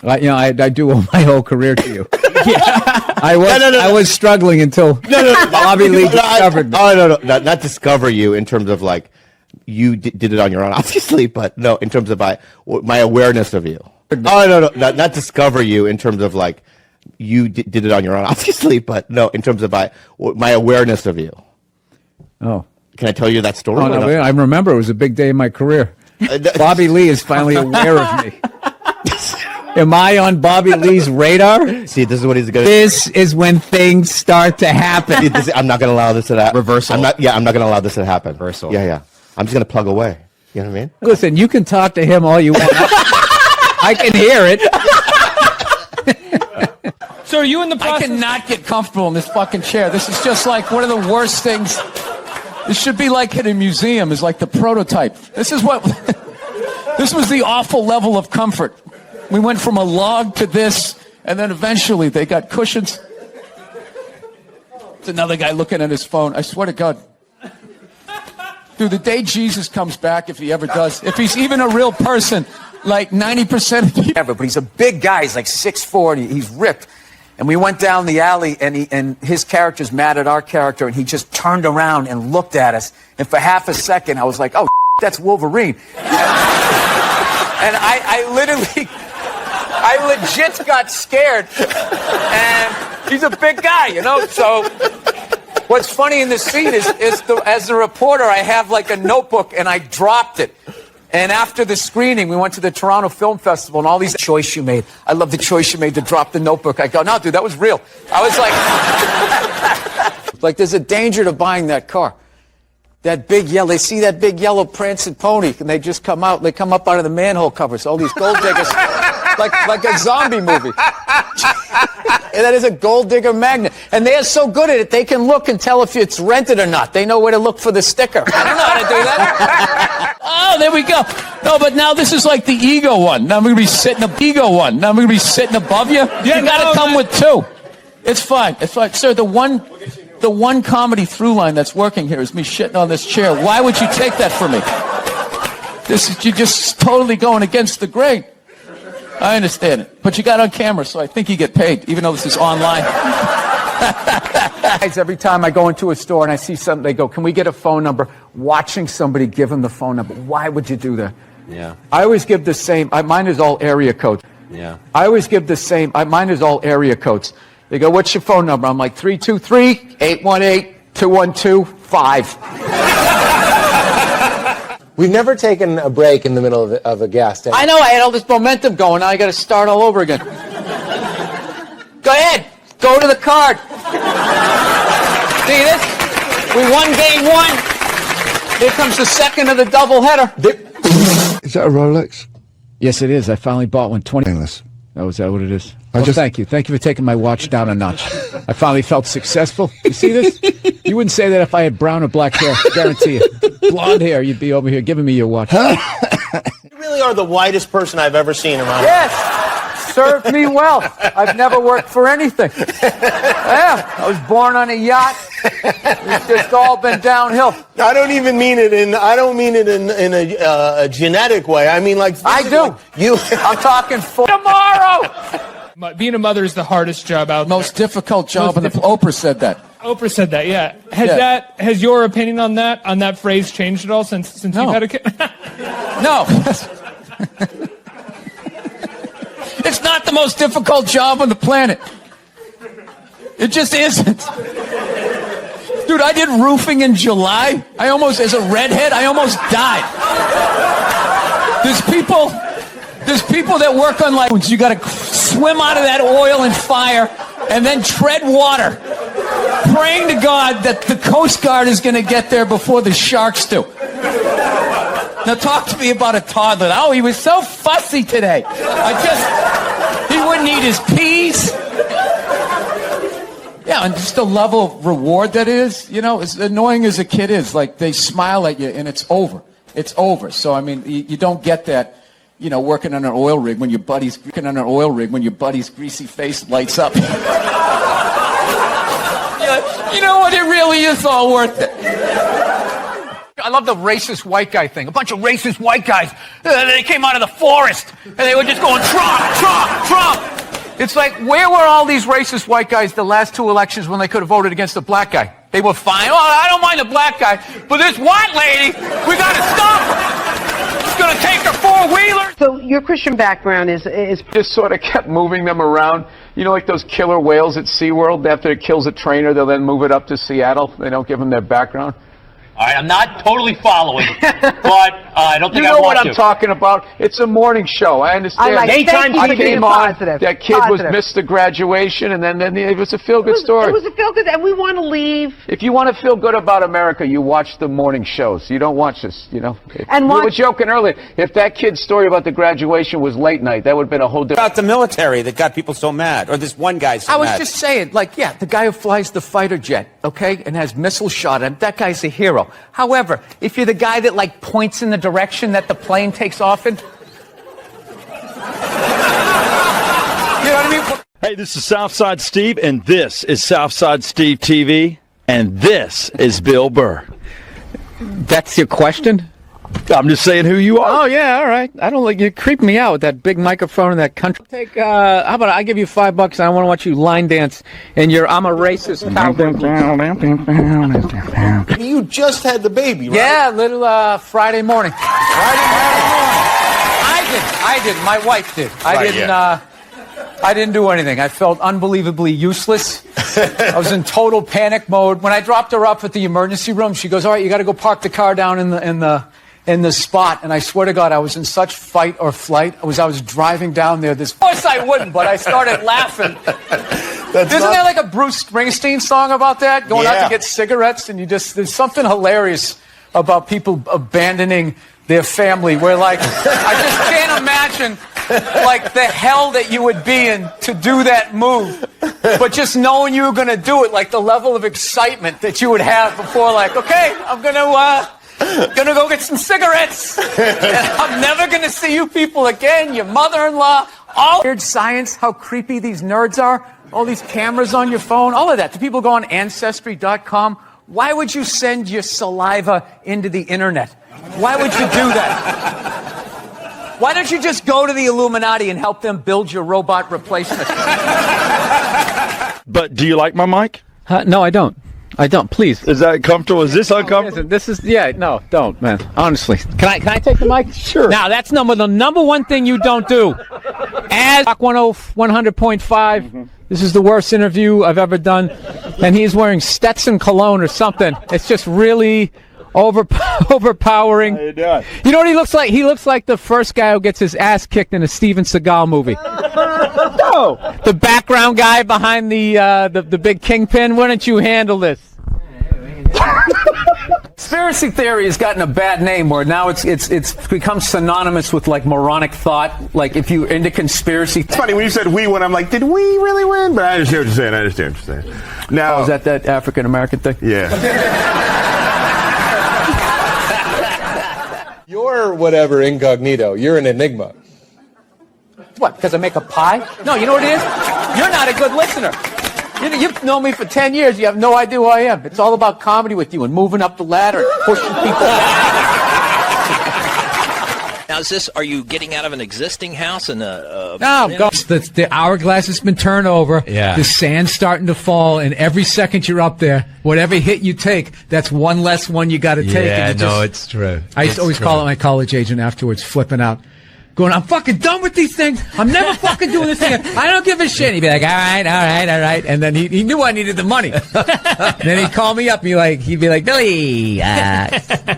I do owe my whole career to you. I was struggling until Bobby Lee discovered me. No, not discover you in terms of like you did it on your own, obviously, but no, in terms of my awareness of you. No, not discover you in terms of like you did it on your own, obviously, but no, in terms of my awareness of you. Oh. Can I tell you that story? Oh, no, I remember it was a big day in my career. Bobby Lee is finally aware of me. Am I on Bobby Lee's radar? See, this is what he's going to... This is when things start to happen. I'm not going to allow this to happen. Reversal. I'm not going to allow this to happen. Reversal. Yeah. I'm just going to plug away. You know what I mean? Listen, you can talk to him all you want. I can hear it. So are you in the process? I cannot get comfortable in this fucking chair. This is just like one of the worst things. This should be like in a museum, is like the prototype. This is what... This was the awful level of comfort. We went from a log to this, and then eventually they got cushions. It's another guy looking at his phone. I swear to God. Dude, the day Jesus comes back, if he ever does, if he's even a real person, like 90% of people... But he's a big guy. He's like 6'4", and he's ripped. And we went down the alley, and his character's mad at our character, and he just turned around and looked at us. And for half a second, I was like, oh, that's Wolverine. And I legit got scared. And he's a big guy, you know? So what's funny in this scene is as the reporter, I have like a notebook, and I dropped it. And after the screening, we went to the Toronto Film Festival, and all these choice you made. I love the choice you made to drop the notebook. I go, no, dude, that was real. I was like, there's a danger to buying that car. That big yellow, they see that big yellow prancing pony, and they just come out. They come up out of the manhole covers. All these gold diggers, like a zombie movie. And that is a gold digger magnet. And they are so good at it, they can look and tell if it's rented or not. They know where to look for the sticker. I don't know how to do that. Oh, there we go. No, but now this is like the ego one. Now I'm going to be sitting above you. You got to come with two. It's fine. It's fine. Sir, the one comedy through line that's working here is me shitting on this chair. Why would you take that from me? You're just totally going against the grain. I understand it. But you got on camera, so I think you get paid, even though this is online. Every time I go into a store and I see something, they go, can we get a phone number? Watching somebody give them the phone number. Why would you do that? Yeah. I always give the same. Mine is all area codes. Yeah. I always give the same. Mine is all area codes. They go, what's your phone number? I'm like, 323-818-212-5. We've never taken a break in the middle of a guest. I know, I had all this momentum going. Now I got to start all over again. Go ahead. Go to the card. See this? We won game one. Here comes the second of the doubleheader. Is that a Rolex? Yes, it is. I finally bought one. 20. Oh, is that what it is? Well, thank you. Thank you for taking my watch down a notch. I finally felt successful. You see this? You wouldn't say that if I had brown or black hair. Guarantee you. Blonde hair, you'd be over here giving me your watch. You really are the whitest person I've ever seen around. Yes. Served me well. I've never worked for anything. Yeah. I was born on a yacht. It's just all been downhill. I don't even mean it in. I don't mean it in a genetic way. I mean like I do. I'm talking for tomorrow. Being a mother is the hardest job out there. Most difficult job, and Oprah said that. Oprah said that, yeah. Has your opinion on that phrase changed at all since you've had a kid? No. It's not the most difficult job on the planet. It just isn't. Dude, I did roofing in July. As a redhead, I almost died. There's people that work on you got to swim out of that oil and fire and then tread water, praying to God that the Coast Guard is going to get there before the sharks do. Now talk to me about a toddler. Oh, he was so fussy today. He wouldn't eat his peas. Yeah, and just the level of reward that is, as annoying as a kid is, like they smile at you and it's over. It's over. So, I mean, you don't get that, working on an oil rig when your buddy's greasy face lights up. You know what? It really is all worth it. I love the racist white guy thing. A bunch of racist white guys. They came out of the forest and they were just going, Trump, Trump, Trump. It's like, where were all these racist white guys the last two elections when they could have voted against the black guy? They were fine. Oh, I don't mind the black guy, but this white lady, we got to stop her. She's going to take her four-wheeler. So your Christian background is Just sort of kept moving them around. Like those killer whales at SeaWorld. After it kills a trainer, they'll then move it up to Seattle. They don't give them their background. All right, I'm not totally following, but I don't think You I know want what to. I'm talking about. It's a morning show. I understand. I like it. Thank you I for being came on. positive. That kid was Positive. missed the graduation, and then it was a feel-good story. It was a feel-good, and we want to leave. If you want to feel good about America, you watch the morning shows. You don't watch this, you know. And we were watch- joking earlier. If that kid's story about the graduation was late night, that would have been a whole different. About the military that got people so mad, or this one guy so I was mad. just saying, like, yeah, the guy who flies the fighter jet, okay, and has missiles shot at him, that guy's a hero. However, if you're the guy that, like, points in the direction that the plane takes off in, you know what I mean? Hey, this is Southside Steve, and this is Southside Steve TV, and this is Bill Burr. That's your question? I'm just saying who you are. Oh, yeah, all right. I don't like you creep me out with that big microphone and that country. Take, how about I give you $5 and I want to watch you line dance and I'm a racist cowboy. You just had the baby, right? Yeah, little Friday morning. I did. My wife did. I didn't do anything. I felt unbelievably useless. I was in total panic mode. When I dropped her up at the emergency room, she goes, "All right, you got to go park the car down in the spot." And I swear to God, I was in such fight or flight. I was driving down there. Of course I wouldn't, but I started laughing. Isn't there like a Bruce Springsteen song about that? Going out to get cigarettes, and there's something hilarious about people abandoning their family. Where like I just can't imagine like the hell that you would be in to do that move, but just knowing you were going to do it, like the level of excitement that you would have before, like, okay, I'm gonna go get some cigarettes, and I'm never gonna see you people again. Your mother-in-law, all weird science, how creepy these nerds are, all these cameras on your phone, all of that. Do people go on Ancestry.com? Why would you send your saliva into the internet? Why would you do that? Why don't you just go to the Illuminati and help them build your robot replacement? But do you like my mic? No, I don't. I don't. Please. Is that comfortable? Is this uncomfortable? No, don't, man. Honestly. Can I take the mic? Sure. Now, that's the number one thing you don't do. As 100.5, this is the worst interview I've ever done. And he's wearing Stetson cologne or something. It's just really overpowering. How you doing? You know what he looks like? He looks like the first guy who gets his ass kicked in a Steven Seagal movie. No. The background guy behind the big kingpin. Why don't you handle this? Conspiracy theory has gotten a bad name where now it's become synonymous with like moronic thought. Like if you're into conspiracy. It's funny when you said we win, I'm like, did we really win? But I understand what you're saying. Now, is that African American thing? Yeah. You're whatever incognito. You're an enigma. What, because I make a pie? No, you know what it is? You're not a good listener. You've known me for 10 years. You have no idea who I am. It's all about comedy with you and moving up the ladder and pushing people back. Now, are you getting out of an existing house? No, the hourglass has been turned over. Yeah. The sand's starting to fall, and every second you're up there, whatever hit you take, that's one less one you got to take. Yeah, and it's true. I used to always call it my college agent afterwards, flipping out. Going, I'm fucking done with these things. I'm never fucking doing this again. I don't give a shit. He'd be like, all right. And then he knew I needed the money. Then he'd call me up. He'd be like, Billy,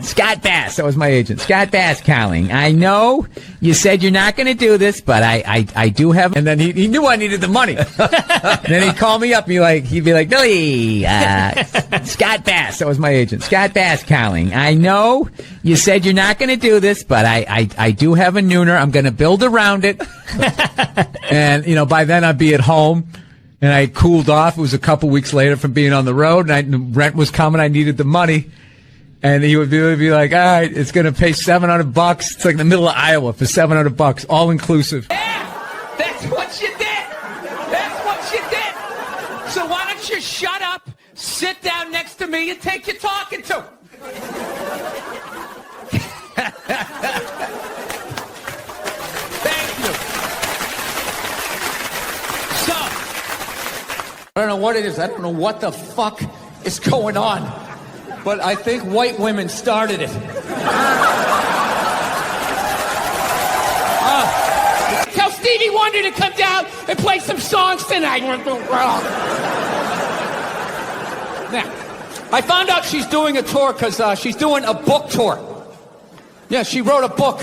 Scott Bass. That was my agent. Scott Bass calling. I know you said you're not going to do this, but I do have. And then he knew I needed the money. Then he'd call me up. He'd be like, Billy, Scott Bass. That was my agent. Scott Bass calling. I know you said you're not going to do this, but I do have a nooner. I'm going to build around it. And, by then I'd be at home and I cooled off. It was a couple weeks later from being on the road and rent was coming. I needed the money. And he would be like, all right, it's going to pay $700. It's like the middle of Iowa for $700, all inclusive. Yeah, that's what you did. That's what you did. So why don't you shut up, sit down next to me and take your talking to. I don't know what it is. I don't know what the fuck is going on. But I think white women started it. Tell Stevie Wonder to come down and play some songs tonight. Now, I found out she's doing a tour because she's doing a book tour. Yeah, she wrote a book.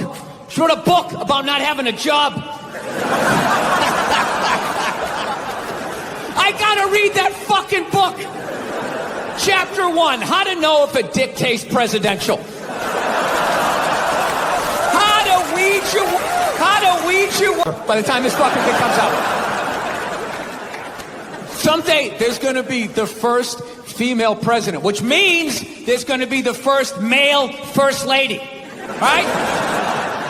She wrote a book about not having a job. I gotta read that fucking book. Chapter 1, how to know if a dick tastes presidential. How to weed you by the time this fucking thing comes out. Someday there's gonna be the first female president, which means there's gonna be the first male first lady. Right?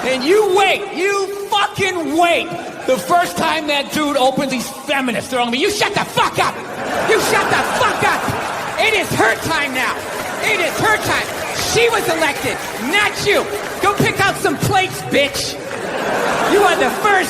And you wait, you fucking wait. The first time that dude opens, these feminists, they're on me. You shut the fuck up! You shut the fuck up! It is her time now. It is her time. She was elected, not you. Go pick out some plates, bitch. You are the first